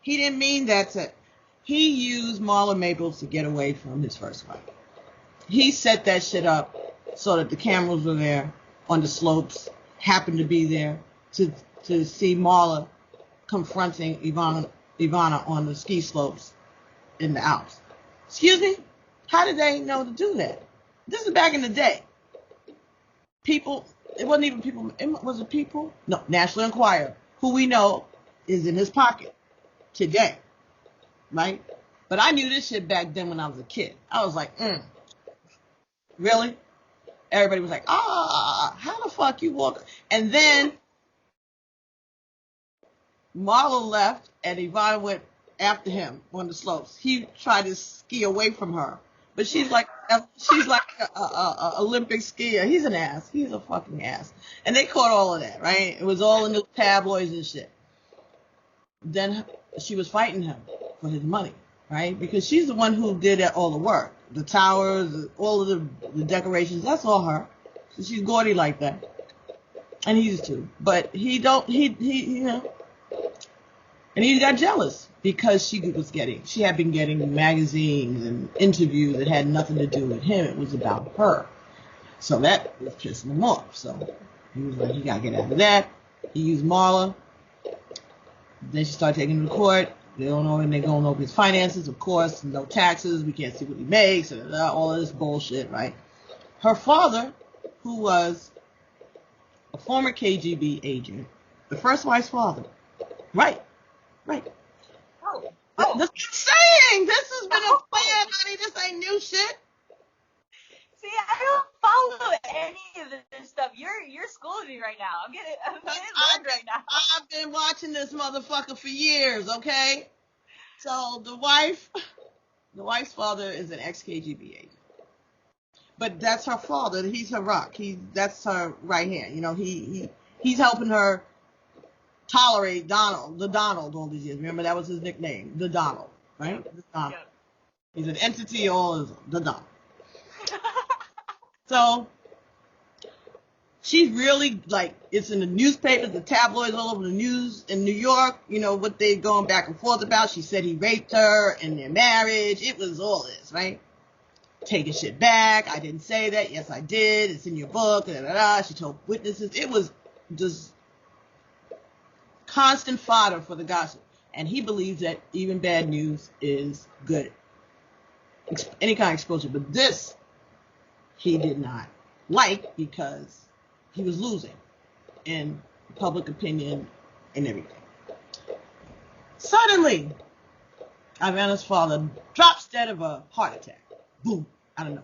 A: He didn't mean that he used Marla Maples to get away from his first wife. He set that shit up so that the cameras were there on the slopes, happened to be there to see Marla confronting Ivana on the ski slopes in the Alps. Excuse me? How did they know to do that? This is back in the day. People, it wasn't even people, was it people? No, National Enquirer, who we know is in his pocket today, right? But I knew this shit back then when I was a kid. I was like, really? Everybody was like, how the fuck you walk? And then Marla left and Yvonne went after him on the slopes. He tried to ski away from her, but she's like a Olympic skier. He's an ass. He's a fucking ass. And they caught all of that, right? It was all in the tabloids and shit. Then she was fighting him for his money, right? Because she's the one who did all the work. The towers, all of the decorations, that's all her. So she's gaudy like that. And he used to. But and he got jealous because she had been getting magazines and interviews that had nothing to do with him. It was about her. So that was pissing him off. So he was like, he got to get out of that. He used Marla. Then she started taking him to court. They don't know, and they're going over his finances, of course, no taxes. We can't see what he makes, all of this bullshit, right? Her father, who was a former KGB agent, the first wife's father, right?
B: Oh.
A: That's what I'm saying. This has been a plan, honey. This ain't new shit.
B: See, I don't follow any of this stuff. You're schooling me right now. I'm getting learned right now.
A: I've been watching this motherfucker for years, okay? So the wife's father is an ex-KGB agent. But that's her father. He's her rock. That's her right hand. He's helping her tolerate the Donald all these years. Remember, that was his nickname, the Donald, right? The Donald.
B: Yep.
A: He's an entity all his own, the Donald. So she's really like, it's in the newspapers, the tabloids all over the news in New York, you know, what they're going back and forth about. She said he raped her in their marriage. It was all this, right? Taking shit back. I didn't say that. Yes, I did. It's in your book. Da, da, da. She told witnesses. It was just constant fodder for the gossip. And he believes that even bad news is good. Any kind of exposure. But this, he did not like because he was losing in public opinion and everything. Suddenly, Ivana's father drops dead of a heart attack. Boom. I don't know.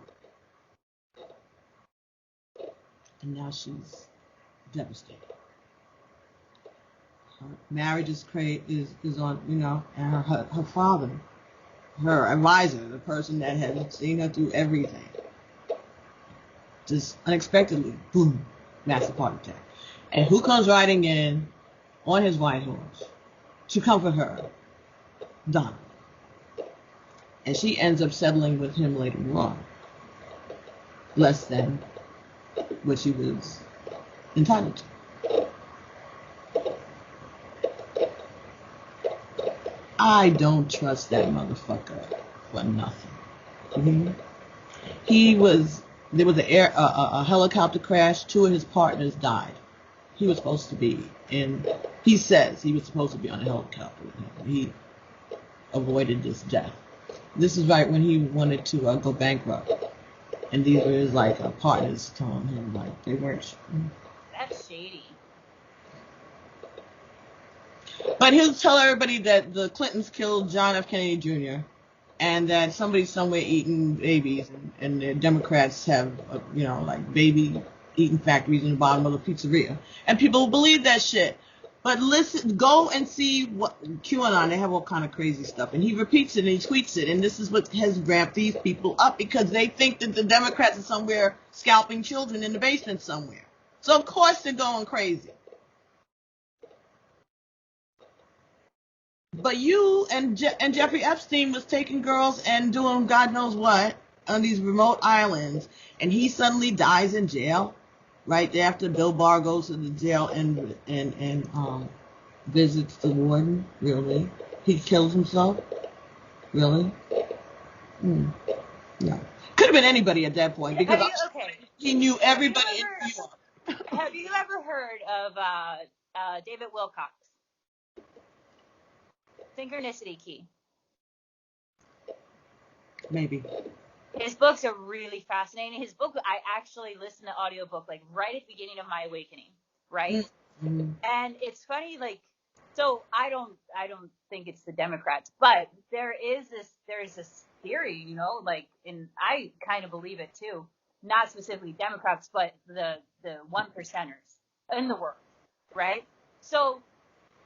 A: And now she's devastated. Her marriage is on, you know, and her father, her advisor, the person that has seen her through everything, just unexpectedly, boom, massive heart attack. And who comes riding in on his white horse to comfort her? Donna. And she ends up settling with him later on. Less than what she was entitled to. I don't trust that motherfucker for nothing. Mm-hmm. There was a helicopter crash. 2 of his partners died. He was supposed to be he says he was supposed to be on a helicopter with him. He avoided this death. This is right when he wanted to go bankrupt. And these were his partners telling him they weren't.
B: That's shady.
A: But he'll tell everybody that the Clintons killed John F. Kennedy Jr. and that somebody somewhere eating babies, and the Democrats have baby eating factories in the bottom of the pizzeria, and people believe that shit. But listen, go and see what QAnon, they have all kind of crazy stuff. And he repeats it and he tweets it. And this is what has ramped these people up because they think that the Democrats are somewhere scalping children in the basement somewhere. So, of course, they're going crazy. But you and Jeffrey Epstein was taking girls and doing God knows what on these remote islands. And he suddenly dies in jail. Right after Bill Barr goes to the jail and visits the warden. Really? He kills himself? Really? No. Could have been anybody at that point because he knew everybody in New York.
B: Have you ever heard of David Wilcox? Synchronicity Key.
A: Maybe.
B: His books are really fascinating. His book, I actually listened to audiobook right at the beginning of my awakening, right? Mm-hmm. And it's funny, so I don't think it's the Democrats, but there's this theory, and I kind of believe it too. Not specifically Democrats, but the 1%ers in the world, right? So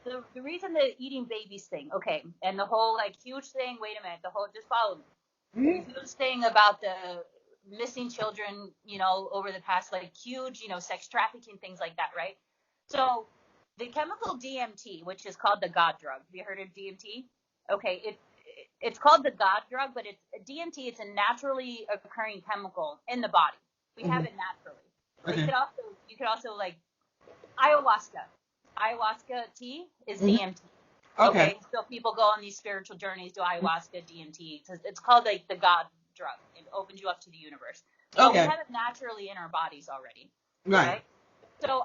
B: the reason the eating babies thing, okay, and the whole huge thing. Wait a minute, just follow me. Mm-hmm. Huge thing about the missing children, over the past, huge, sex trafficking, things like that, right? So the chemical DMT, which is called the God drug. Have you heard of DMT? Okay, it's called the God drug, but it's DMT. It's a naturally occurring chemical in the body. We have it naturally. Okay. You could also ayahuasca. Ayahuasca tea is DMT. Okay, so people go on these spiritual journeys, do ayahuasca, DMT. It's called the God drug. It opens you up to the universe. So we have it naturally in our bodies already. Right? So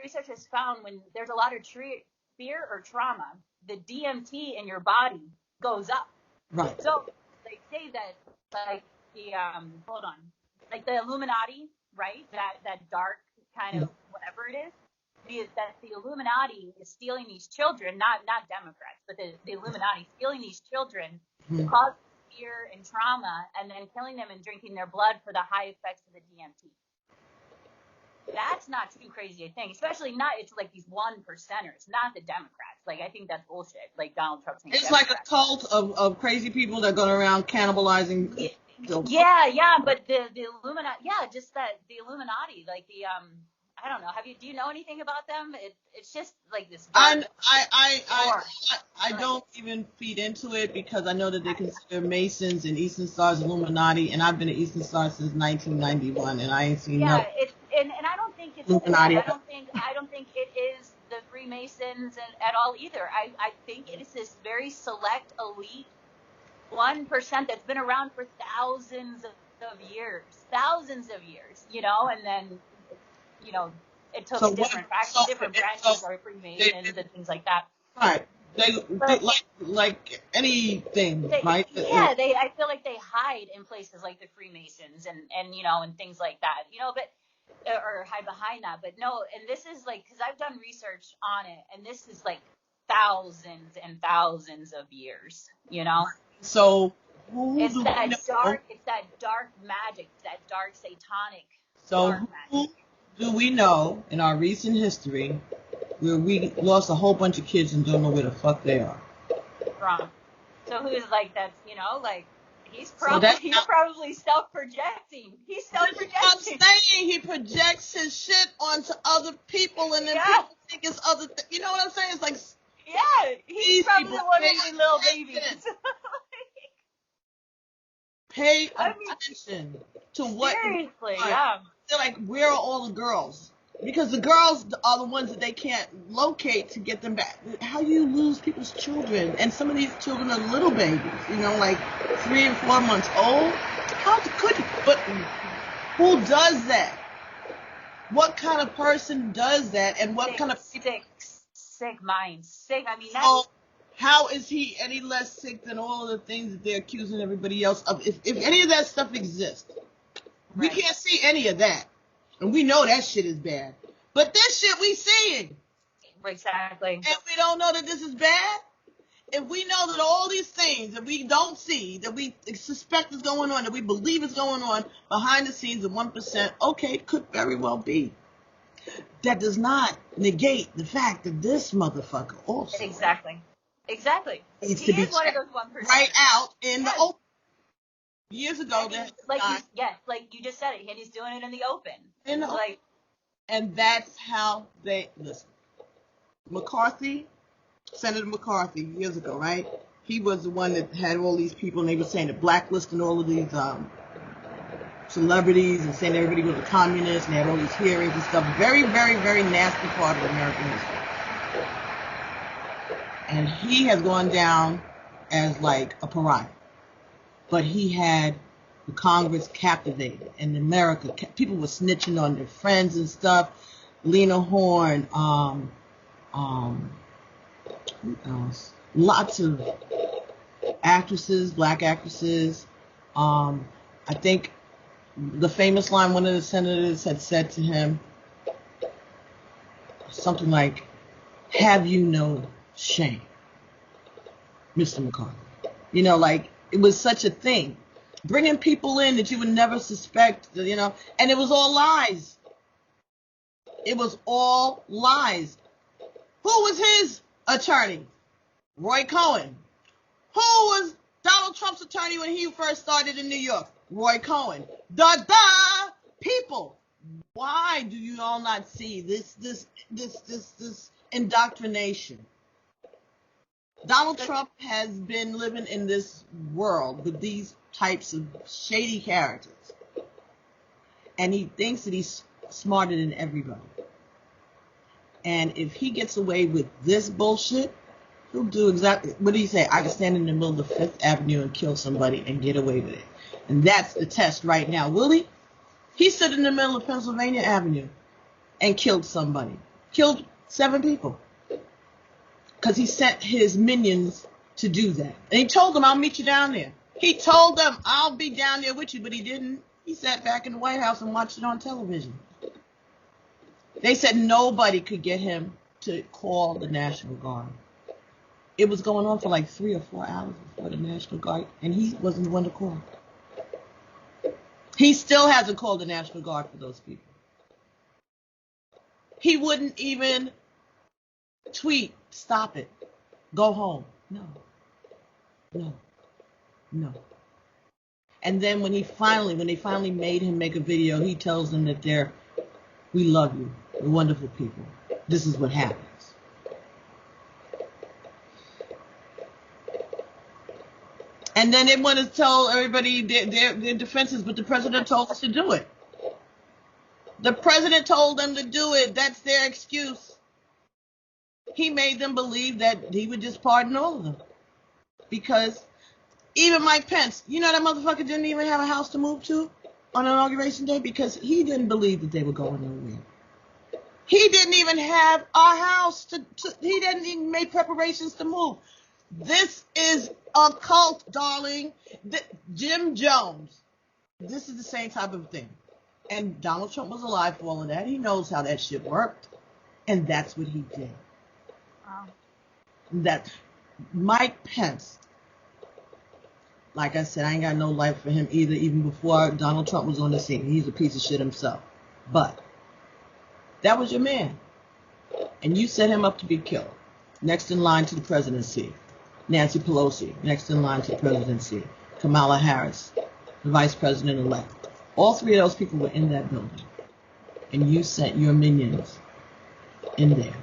B: researchers found when there's a lot of fear or trauma, the DMT in your body goes up. Right. So they say that the Illuminati, right? That dark kind of whatever it is. That the Illuminati is stealing these children, not Democrats, but the Illuminati stealing these children, causing fear and trauma, and then killing them and drinking their blood for the high effects of the DMT. That's not too crazy a thing, especially it's these 1%ers, not the Democrats. I think that's bullshit. Donald Trump saying it's Democrats.
A: Like a cult of crazy people that go around cannibalizing.
B: Yeah, but the Illuminati, just that the Illuminati, I don't know. Do you know anything about them? It's just like this
A: I
B: dark
A: I
B: force.
A: I don't even feed into it because I know that they consider Masons and Eastern Stars Illuminati, and I've been an Eastern Star since 1991, and I ain't seen
B: Yeah,
A: nothing
B: and I don't think it's
A: Illuminati.
B: that. I don't think it is the Freemasons at all either. I think it is this very select elite 1% that's been around for thousands of years, you know, and then, you know, it took
A: So
B: different branches or Freemasons and things like that.
A: Right. They
B: But
A: like anything, right?
B: I feel like they hide in places like the Freemasons and you know, and things like that, you know, but or hide behind that. But no, and this is like, because I've done research on it, and this is like thousands and thousands of years, you know.
A: So
B: It's that dark magic, that dark satanic dark
A: who
B: magic.
A: do we know in our recent history where we lost a whole bunch of kids and don't know where the fuck they are?
B: Wrong. So who's like, that's, you know, like, he's probably self-projecting. He's self-projecting.
A: I'm saying he projects his shit onto other people, and then people think it's other you know what I'm saying? It's like,
B: yeah, he's probably the one with the little babies.
A: Pay attention to what.
B: Seriously, yeah.
A: They're like, where are all the girls? Because the girls are the ones that they can't locate to get them back. How do you lose people's children? And some of these children are little babies, you know, like 3 and 4 months old. How could you? But who does that? What kind of person does that? And what kind of
B: sick mind? Sick. I mean,
A: how is he any less sick than all of the things that they're accusing everybody else of? If any of that stuff exists, we can't see any of that. And we know that shit is bad. But this shit we seeing.
B: Exactly.
A: And we don't know that this is bad. If we know that all these things that we don't see, that we suspect is going on, that we believe is going on behind the scenes of 1%, okay, it could very well be. That does not negate the fact that this motherfucker also.
B: Exactly.
A: Needs
B: he
A: to be
B: is one of those 1%.
A: Right out in the open. Years ago,
B: like you just said it, and he's doing it in the open.
A: And that's how they listen. McCarthy, Senator McCarthy, years ago, right? He was the one that had all these people, and they were saying to blacklisting all of these celebrities and saying everybody was a communist, and they had all these hearings and stuff. Very, very, very nasty part of American history. And he has gone down as like a pariah. But he had the Congress captivated, and America, people were snitching on their friends and stuff. Lena Horne, who else? Lots of actresses, black actresses. I think the famous line one of the senators had said to him, something like, "Have you no shame, Mr. McCarthy?" You know, like, it was such a thing. Bringing people in that you would never suspect, you know, and it was all lies. It was all lies. Who was his attorney? Roy Cohn. Who was Donald Trump's attorney when he first started in New York? Roy Cohn. People. Why do you all not see this indoctrination? Donald Trump has been living in this world with these types of shady characters. And he thinks that he's smarter than everybody. And if he gets away with this bullshit, he'll do exactly, what do you say? I can stand in the middle of Fifth Avenue and kill somebody and get away with it. And that's the test right now. Will he? He stood in the middle of Pennsylvania Avenue and killed somebody. Killed 7 people. Because he sent his minions to do that. And he told them, I'll meet you down there. He told them, I'll be down there with you, but he didn't. He sat back in the White House and watched it on television. They said nobody could get him to call the National Guard. It was going on for like 3 or 4 hours before the National Guard, and he wasn't the one to call. He still hasn't called the National Guard for those people. He wouldn't even tweet, stop it, go home. No. And then when they finally made him make a video, he tells them that we love you. We're wonderful people. This is what happens. And then they want to tell everybody their defenses, but the president told us to do it. The president told them to do it. That's their excuse. He made them believe that he would just pardon all of them. Because even Mike Pence, you know that motherfucker didn't even have a house to move to on Inauguration Day because he didn't believe that they were going nowhere. He didn't even have a house he didn't even make preparations to move. This is a cult, darling. Jim Jones. This is the same type of thing. And Donald Trump was alive for all of that. He knows how that shit worked. And that's what he did. Wow. That Mike Pence, like I said, I ain't got no life for him either, even before Donald Trump was on the scene. He's a piece of shit himself. But that was your man. And you set him up to be killed. Next in line to the presidency, Nancy Pelosi. Next in line to the presidency, Kamala Harris, the vice president-elect. All three of those people were in that building. And you sent your minions in there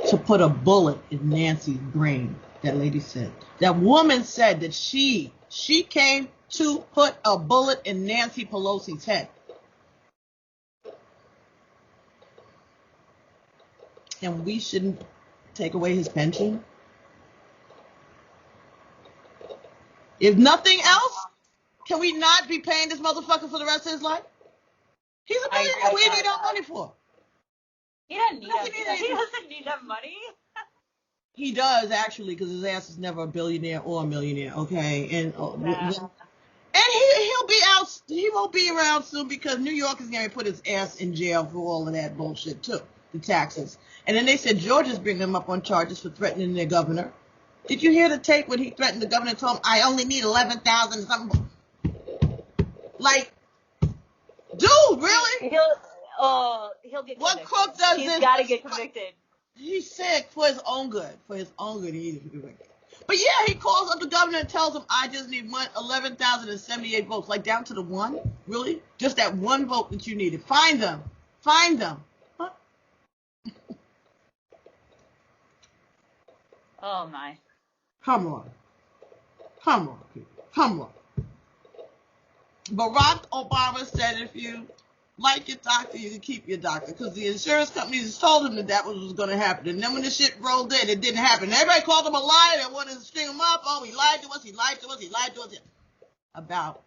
A: to put a bullet in Nancy's brain. That lady said. That woman said that she came to put a bullet in Nancy Pelosi's head. And we shouldn't take away his pension? If nothing else, can we not be paying this motherfucker for the rest of his life? He's a billionaire. What do you need our money for?
B: He doesn't need that money.
A: He does, actually, because his ass is never a billionaire or a millionaire, okay? And he'll be out. He won't be around soon because New York is going to put his ass in jail for all of that bullshit, too, the taxes. And then they said Georgia's bringing him up on charges for threatening their governor. Did you hear the tape when he threatened the governor and told him, I only need 11,000 something? Like, dude, really?
B: He'll get convicted.
A: What crook does this?
B: He's got to get convicted.
A: He's sick for his own good. For his own good, he needs to be convicted. But yeah, he calls up the governor and tells him, I just need 11,078 votes. Like down to the one? Really? Just that one vote that you needed. Find them. Find them. Huh?
B: Oh, my.
A: Come on. Come on, people. Come on. Barack Obama said if you like your doctor, you can keep your doctor. Because the insurance companies told him that was what was going to happen. And then when the shit rolled in, it didn't happen. Everybody called him a liar and wanted to string him up. Oh, he lied to us, he lied to us, he lied to us. About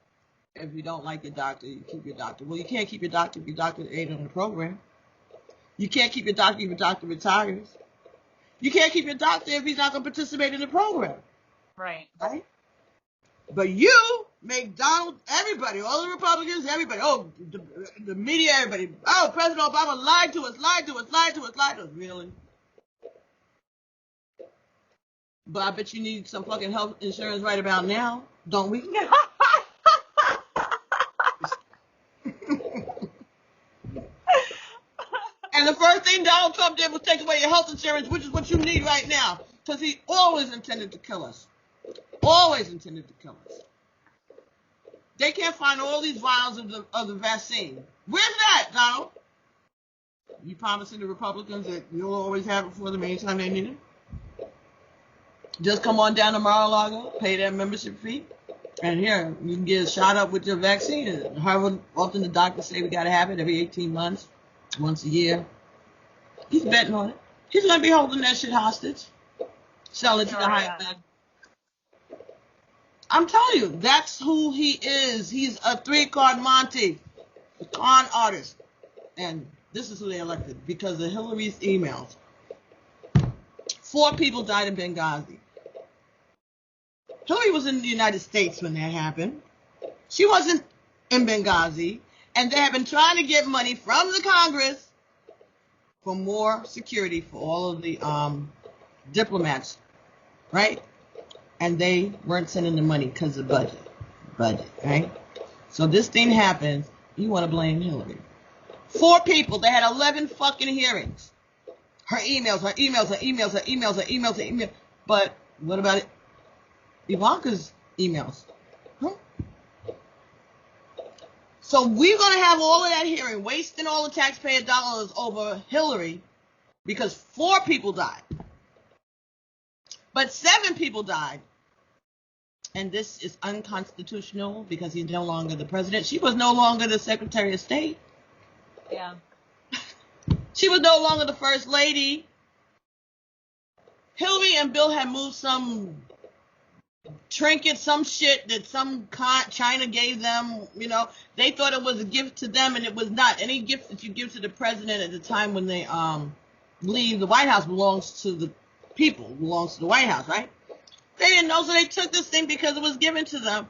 A: if you don't like your doctor, you keep your doctor. Well, you can't keep your doctor if your doctor ain't on the program. You can't keep your doctor if your doctor retires. You can't keep your doctor if he's not going to participate in the program.
B: Right.
A: Right? But you make Donald, everybody, all the Republicans, everybody, the media, everybody, President Obama lied to us. Really? But I bet you need some fucking health insurance right about now, don't we? And the first thing Donald Trump did was take away your health insurance, which is what you need right now. Because he always intended to kill us. Always intended to kill us. They can't find all these vials of the vaccine. Where's that, Donald? You promising the Republicans that you'll always have it for them anytime they need it? Just come on down to Mar-a-Lago, pay that membership fee, and here, you can get shot up with your vaccine. However often the doctors say we got to have it, every 18 months, once a year. He's betting on it. He's going to be holding that shit hostage. Sell it to the higher bidder. I'm telling you, that's who he is. He's a three-card Monty, a con artist. And this is who they elected because of Hillary's emails. 4 people died in Benghazi. Hillary was in the United States when that happened. She wasn't in Benghazi. And they have been trying to get money from the Congress for more security for all of the diplomats, right? And they weren't sending the money because of budget, right? So this thing happens, you want to blame Hillary. 4 people, they had 11 fucking hearings. Her emails. But what about it? Ivanka's emails? Huh? So we're going to have all of that hearing, wasting all the taxpayer dollars over Hillary because 4 people died. But 7 people died. And this is unconstitutional because he's no longer the president. She was no longer the Secretary of State.
B: Yeah.
A: She was no longer the First Lady. Hillary and Bill had moved some trinket, some shit that some China gave them, you know. They thought it was a gift to them, and it was not. Any gift that you give to the president at the time when they leave the White House belongs to the people, belongs to the White House, right? They didn't know, so they took this thing because it was given to them.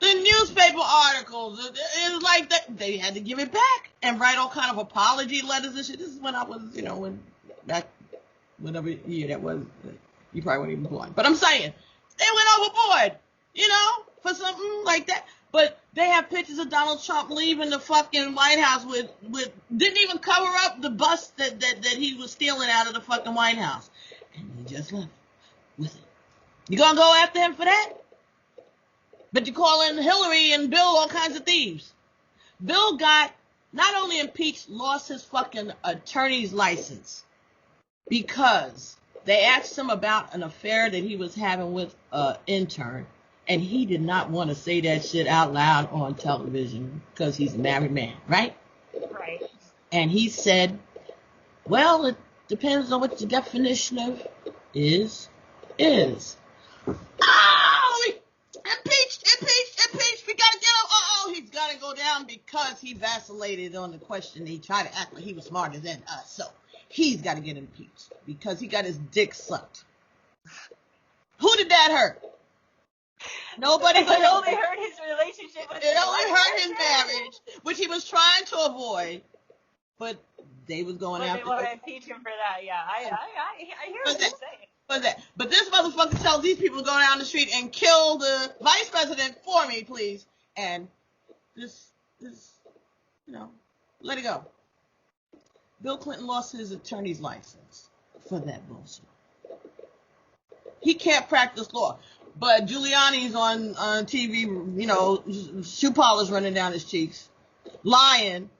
A: The newspaper articles, it was like that. They had to give it back and write all kind of apology letters and shit. This is when I was, you know, back whatever year that was. You probably weren't even born. But I'm saying, they went overboard, you know, for something like that. But they have pictures of Donald Trump leaving the fucking White House with didn't even cover up the bus that he was stealing out of the fucking White House. And he just left with it. You gonna go after him for that? But you calling Hillary and Bill all kinds of thieves. Bill got not only impeached, lost his fucking attorney's license because they asked him about an affair that he was having with an intern, and he did not want to say that shit out loud on television because he's a married man, right?
B: Right. And
A: he said, well, it depends on what the definition of is. Oh, impeached. We gotta get him. He's gotta go down because he vacillated on the question. He tried to act like he was smarter than us, so he's got to get impeached because he got his dick sucked. Who did that hurt? Nobody.
B: It only hurt his relationship with
A: It only hurt his marriage, which he was trying to avoid, but they was going after.
B: They want to impeach him for that. Yeah, I hear what you're saying.
A: What's that? But this motherfucker tells these people to go down the street and kill the vice president for me, please. And this, you know, let it go. Bill Clinton lost his attorney's license for that bullshit. He can't practice law. But Giuliani's on TV, you know, shoe polish running down his cheeks, lying,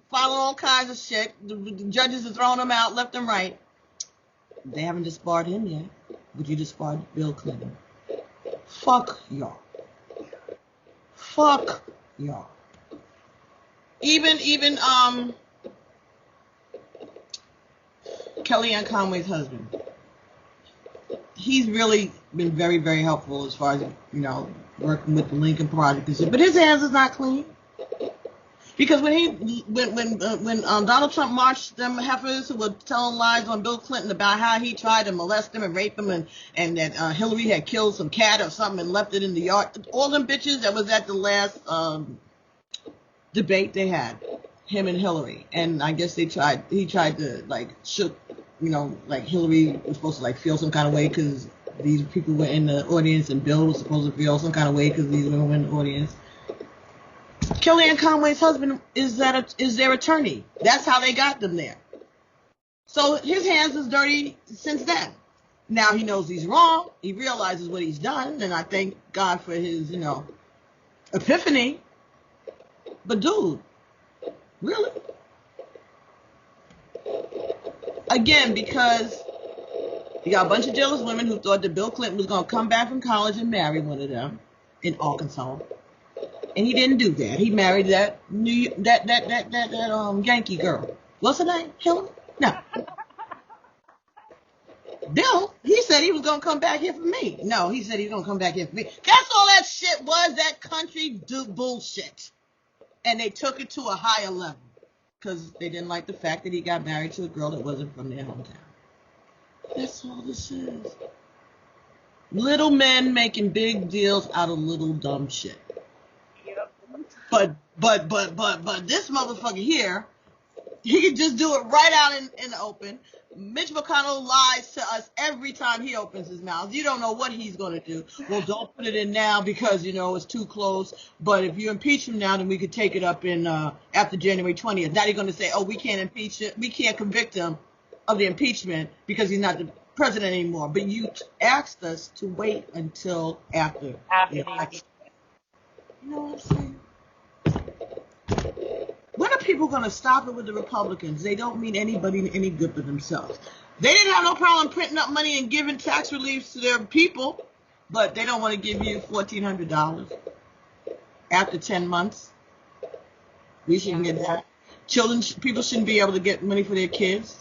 A: filing all kinds of shit. The judges are throwing him out left and right. They haven't disbarred him yet, but you disbarred Bill Clinton. Fuck y'all. Even Kellyanne Conway's husband. He's really been very, very helpful as far as, you know, working with the Lincoln Project and shit. But his hands is not clean. Because when Donald Trump marched them heifers who were telling lies on Bill Clinton about how he tried to molest him and rape him and that Hillary had killed some cat or something and left it in the yard, all them bitches that was at the last debate they had, him and Hillary. And I guess he tried to like shook, you know, like Hillary was supposed to like feel some kind of way because these people were in the audience and Bill was supposed to feel some kind of way because these women were in the audience. Kellyanne Conway's husband is their attorney. That's how they got them there. So his hands is dirty since then. Now he knows he's wrong. He realizes what he's done, and I thank God for his, you know, epiphany. But dude, really? Again, because you got a bunch of jealous women who thought that Bill Clinton was going to come back from college and marry one of them in Arkansas. And he didn't do that. He married that Yankee girl. What's her name? Hillary? No. Bill, he said he was going to come back here for me. No, he said he was going to come back here for me. That's all that shit was, that country bullshit. And they took it to a higher level because they didn't like the fact that he got married to a girl that wasn't from their hometown. That's all this is. Little men making big deals out of little dumb shit. But this motherfucker here, he can just do it right out in the open. Mitch McConnell lies to us every time he opens his mouth. You don't know what he's going to do. Well, don't put it in now because, you know, it's too close. But if you impeach him now, then we could take it up in after January 20th. Now you're going to say, oh, we can't impeach it. We can't convict him of the impeachment because he's not the president anymore. But you asked us to wait until after the election. You know what I'm saying? When are people going to stop it with the Republicans? They don't mean anybody any good but themselves. They didn't have no problem printing up money and giving tax reliefs to their people, but they don't want to give you $1,400 after 10 months. We shouldn't get that. People shouldn't be able to get money for their kids.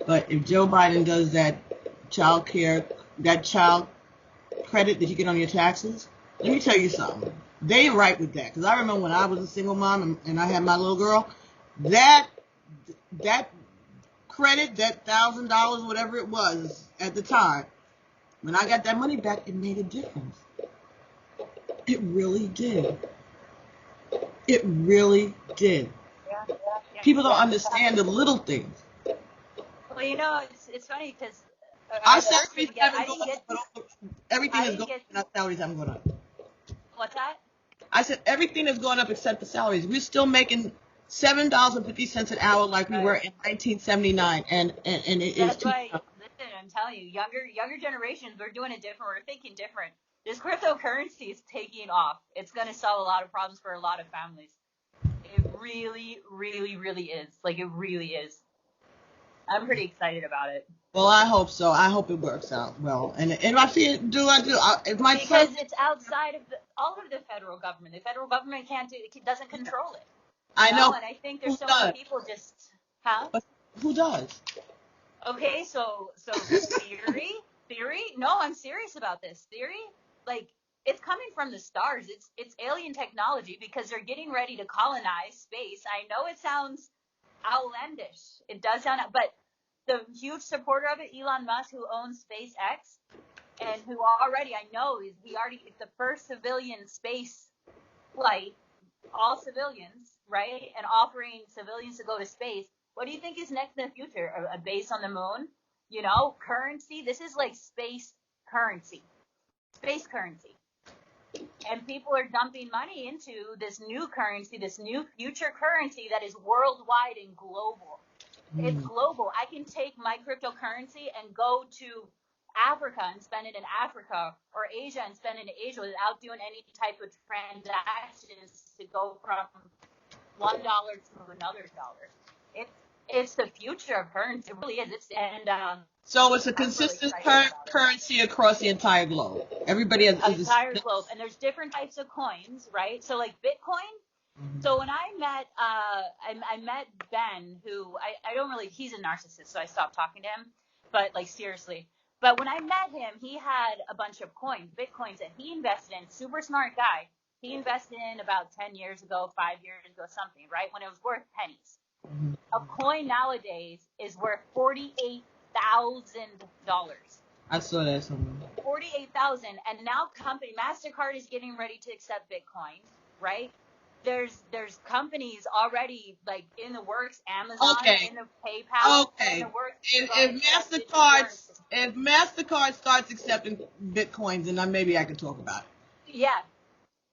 A: But if Joe Biden does that child credit that you get on your taxes, let me tell you something. They right with that. Because I remember when I was a single mom and I had my little girl, that credit, that $1,000, whatever it was at the time, when I got that money back, it made a difference. It really did. It really did.
B: Yeah.
A: People don't understand the little things.
B: Well, you know, it's funny because
A: Our salaries haven't gone up, but everything is going up, and our salaries haven't gone up.
B: What's that?
A: I said everything is going up except the salaries. We're still making $7.50 an hour like we were in 1979, and it is.
B: That's why. Listen, I'm telling you, younger generations, we're doing it different. We're thinking different. This cryptocurrency is taking off. It's going to solve a lot of problems for a lot of families. It really, really, really is. Like, it really is. I'm pretty excited about it.
A: Well, I hope so. I hope it works out well. And if I see it,
B: because it's outside of all of the federal government. The federal government doesn't control it.
A: I know.
B: And I think there's so many people just,
A: But who does?
B: Okay, so theory? No, I'm serious about this. Theory? Like, it's coming from the stars. It's alien technology because they're getting ready to colonize space. I know it sounds outlandish. It does sound, but the huge supporter of it, Elon Musk, who owns SpaceX, and who already, I know, it's the first civilian space flight, all civilians, right? And offering civilians to go to space. What do you think is next in the future? A base on the moon? You know, currency? This is like space currency. Space currency. And people are dumping money into this new currency, this new future currency that is worldwide and global. It's global. I can take my cryptocurrency and go to Africa and spend it in Africa, or Asia and spend it in Asia without doing any type of transactions to go from $1 to another dollar. It's the future of currency. It really is.
A: So it's a consistent currency across the entire globe. Everybody has
B: the entire globe, and there's different types of coins, right? So like Bitcoin. So when I met Ben, who I don't really, he's a narcissist, so I stopped talking to him, but like seriously. But when I met him, he had a bunch of Bitcoins that he invested in. Super smart guy. He invested in about 10 years ago, 5 years ago, something, right? When it was worth pennies. A coin nowadays is worth $48,000.
A: I saw that somewhere.
B: 48,000, and now MasterCard is getting ready to accept Bitcoin, right? There's companies already like in the works, Amazon, in the PayPal, in the works.
A: If MasterCard starts accepting Bitcoins, then maybe I can talk about it.
B: Yeah.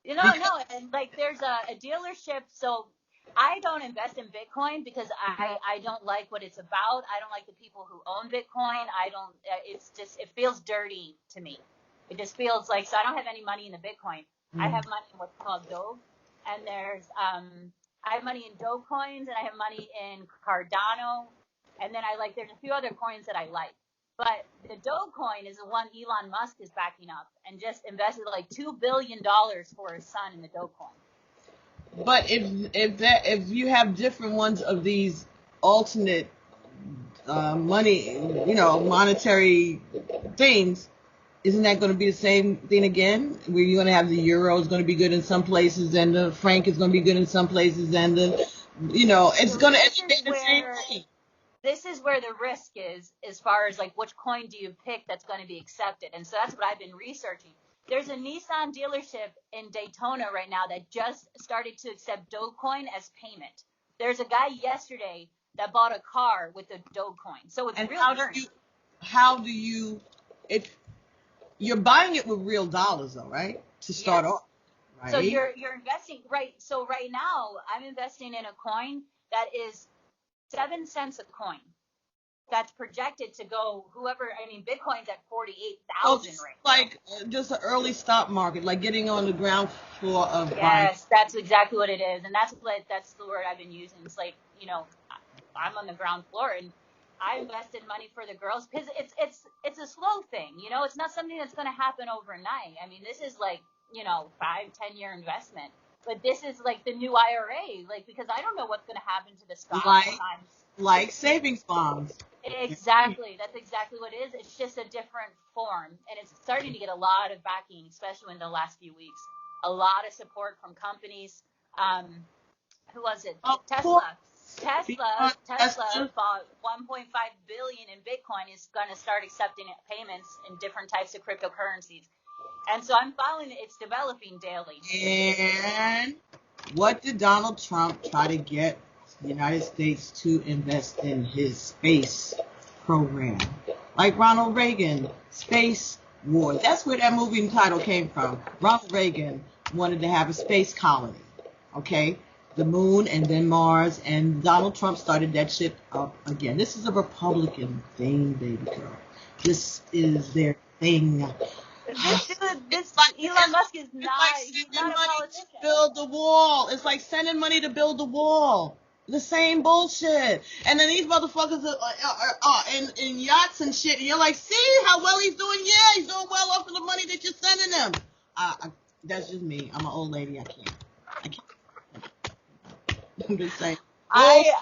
B: No, and like there's a dealership, so I don't invest in Bitcoin because I don't like what it's about. I don't like the people who own Bitcoin. It feels dirty to me. It just feels like, so I don't have any money in the Bitcoin. I have money in what's called Doge. And I have money in Dogecoins, and I have money in Cardano, and then there's a few other coins that I like. But the Dogecoin is the one Elon Musk is backing up, and just invested like $2 billion for his son in the Dogecoin.
A: But if you have different ones of these alternate money, monetary things, isn't that going to be the same thing again? Where you're going to have the euro is going to be good in some places, and the franc is going to be good in some places, and it's going to be the same thing.
B: This is where the risk is, as far as like which coin do you pick that's going to be accepted, and so that's what I've been researching. There's a Nissan dealership in Daytona right now that just started to accept Dogecoin as payment. There's a guy yesterday that bought a car with the Dogecoin, so it's real currency.
A: How do you? You're buying it with real dollars, though, right? To start off, right?
B: So you're investing, right? So right now, I'm investing in a coin that is 7 cents a coin. that's projected to go Bitcoin's at 48,000
A: So
B: right
A: it's
B: now.
A: like just an early stock market, like getting on the ground floor of buying.
B: Yes, that's exactly what it is. And that's the word I've been using. It's like, I'm on the ground floor and I invested money for the girls because it's a slow thing. It's not something that's going to happen overnight. I mean, this is like, 5-10 year investment. But this is like the new IRA, like, because I don't know what's going to happen to the stock
A: like savings bonds.
B: Exactly. That's exactly what it is. It's just a different form. And it's starting to get a lot of backing, especially in the last few weeks. A lot of support from companies. Who was it? Tesla. Tesla bought 1.5 billion in Bitcoin, is going to start accepting payments in different types of cryptocurrencies. And so I'm following it. It's developing daily.
A: And what did Donald Trump try to get the United States to invest in his space program? Like Ronald Reagan, Space Wars. That's where that movie title came from. Ronald Reagan wanted to have a space colony, okay? The moon and then Mars, and Donald Trump started that shit up again. This is a Republican thing, baby girl. This is their thing.
B: Elon Musk is he's not a politician.
A: To build the wall. It's like sending money to build the wall. The same bullshit. And then these motherfuckers are in yachts and shit. And you're like, see how well he's doing? Yeah, he's doing well off of the money that you're sending him. That's just me. I'm an old lady. I can't. I'm just saying.
B: I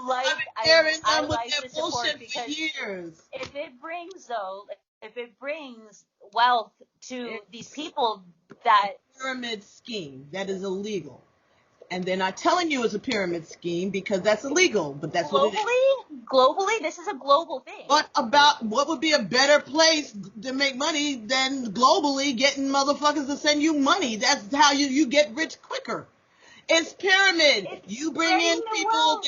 B: like the support because
A: years.
B: if it brings wealth to these people that
A: pyramid scheme that is illegal. And they're not telling you it's a pyramid scheme because that's illegal, but that's what it is.
B: Globally, this is a global thing.
A: But what would be a better place to make money than globally getting motherfuckers to send you money? That's how you get rich quicker. It's pyramid. You bring in people,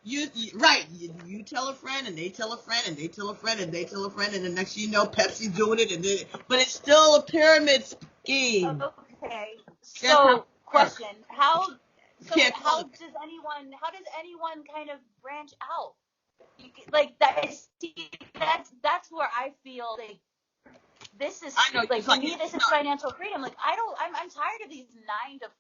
A: you tell a friend and they tell a friend and they tell a friend and they tell a friend and the next you know Pepsi's doing it but it's still a pyramid scheme.
B: Okay. So question, how does anyone kind of branch out? Like that's where I feel like this is for me this is financial freedom. Like I'm tired of these 9 to 5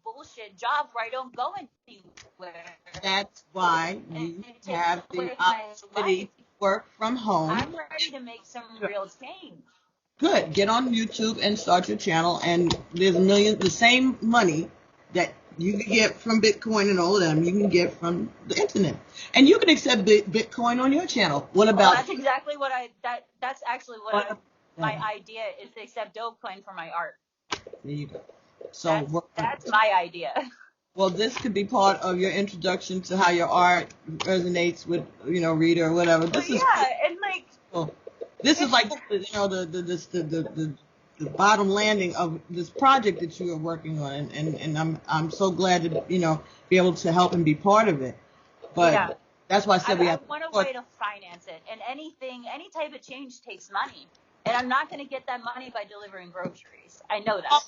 B: bullshit jobs where I don't go anywhere.
A: That's why you have the opportunity to work from home.
B: I'm ready to make some real change.
A: Good. Get on YouTube and start your channel, and there's the same money that you can get from Bitcoin and all of them, you can get from the internet. And you can accept Bitcoin on your channel. What about...
B: that's exactly what that's actually what my idea is, to accept Dogecoin for my art.
A: There you go. So
B: that's my idea.
A: Well, this could be part of your introduction to how your art resonates with, reader or whatever.
B: And like...
A: Cool. This is like, the bottom landing of this project that you are working on, and I'm so glad to be able to help and be part of it. But that's why I said
B: I want a way to finance it, and any type of change takes money, and I'm not going to get that money by delivering groceries. I know that.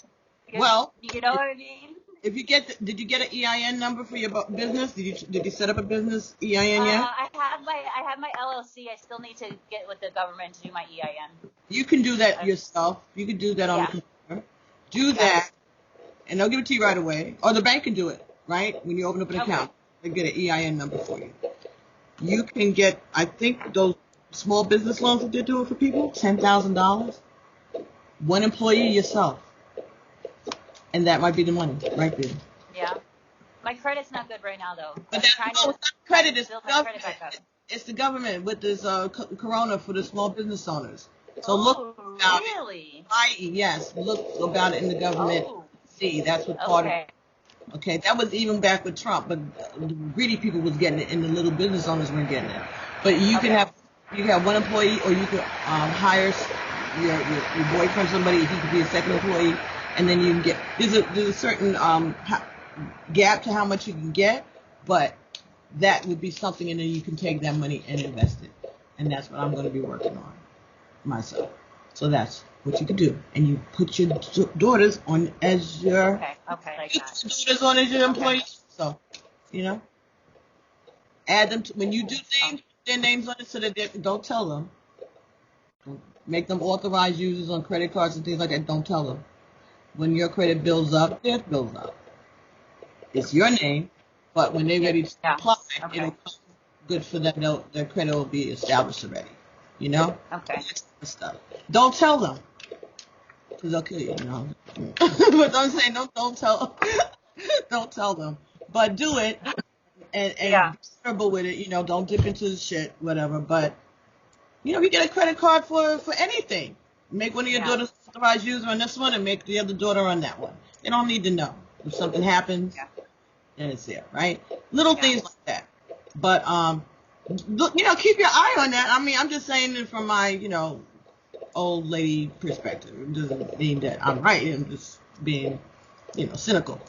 A: Well,
B: you know what I mean.
A: If you did you get an EIN number for your business? Did you set up a business EIN yet?
B: I have my LLC. I still need to get with the government to do my EIN.
A: You can do that yourself. You can do that on the computer. Do that, and they'll give it to you right away. Or the bank can do it, right? When you open up an account, they get an EIN number for you. You can get, I think, those small business loans that they're doing for people, $10,000. One employee yourself. And that might be the money right there.
B: Yeah. My credit's not good right now, though.
A: But it's not credit. It's the government. It's the government with this corona for the small business owners. So look about it. Yes, look about it in the government. See, that's what part of it. Okay, that was even back with Trump, but the greedy people was getting it, and the little business owners weren't getting it. But you can have one employee, or you could hire your boyfriend, somebody. He could be a second employee. And then you can get, there's a certain gap to how much you can get, but that would be something, and then you can take that money and invest it. And that's what I'm going to be working on myself. So that's what you can do. And you put your daughters on as your,
B: like
A: daughters on as your employees. So, add them to, when you do things, their names on it so that don't tell them. Don't make them authorized users on credit cards and things like that. Don't tell them. When your credit builds up, theirs builds up. It's your name, but when they're ready to apply, it'll come good for them. Their credit will be established already. You know?
B: Okay.
A: Stuff. Don't tell them. Because they'll kill you, you know. But I'm saying don't tell them. But do it and be careful with it, you know, don't dip into the shit, whatever. But you know, you get a credit card for anything. Make one of your daughters authorized user on this one and make the other daughter on that one. They don't need to know. If something happens, then it's there, right? Little things like that. But you know, keep your eye on that. I mean, I'm just saying it from my, you know, old lady perspective. It doesn't mean that I'm right. I'm just being, you know, cynical.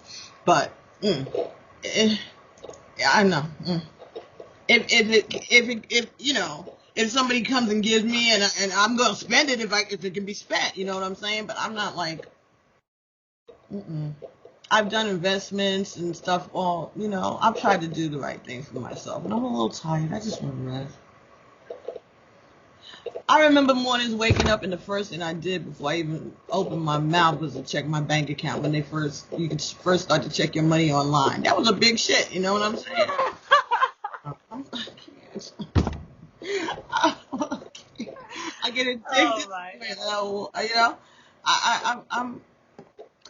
A: But I know. If you know, if somebody comes and gives me and I'm gonna spend it if it can be spent, you know what I'm saying? But I'm not like. I've done investments and stuff. All you know, I've tried to do the right thing for myself, and I'm a little tired. I just want to rest. I remember mornings waking up, and the first thing I did before I even opened my mouth was to check my bank account. When you could first start to check your money online. That was a big shit. You know what I'm saying? I get addicted. You know,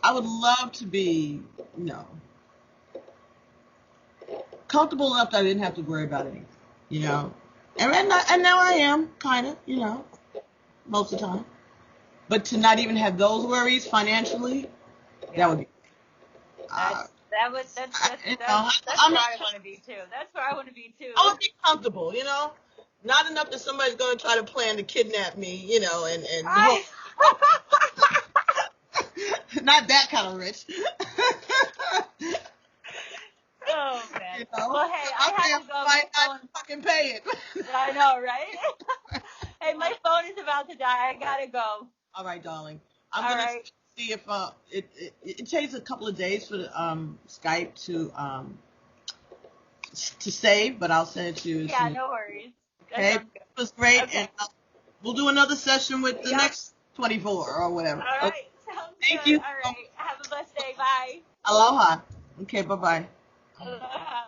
A: I would love to be, you know, comfortable enough that I didn't have to worry about anything, you know. And now I am, kind of, you know, most of the time. But to not even have those worries financially, that would be.
B: That's where I want to be too. That's where I want to be too.
A: I would be comfortable, you know. Not enough that somebody's going to try to plan to kidnap me, you know, and not that kind of rich.
B: Oh man.
A: You know?
B: Well, hey, I have to go. My phone.
A: Fucking pay it.
B: I know, right? Hey, my phone is about to die. I gotta go.
A: All right, darling. I'm gonna see if it takes a couple of days for the Skype to save, but I'll send it to you.
B: Yeah, no worries.
A: Okay, it was great, and we'll do another session with the next 24 or whatever.
B: All right, sounds
A: Thank
B: good.
A: you.
B: All right, have a blessed day. Bye.
A: Aloha. Okay, bye-bye.
B: Aloha.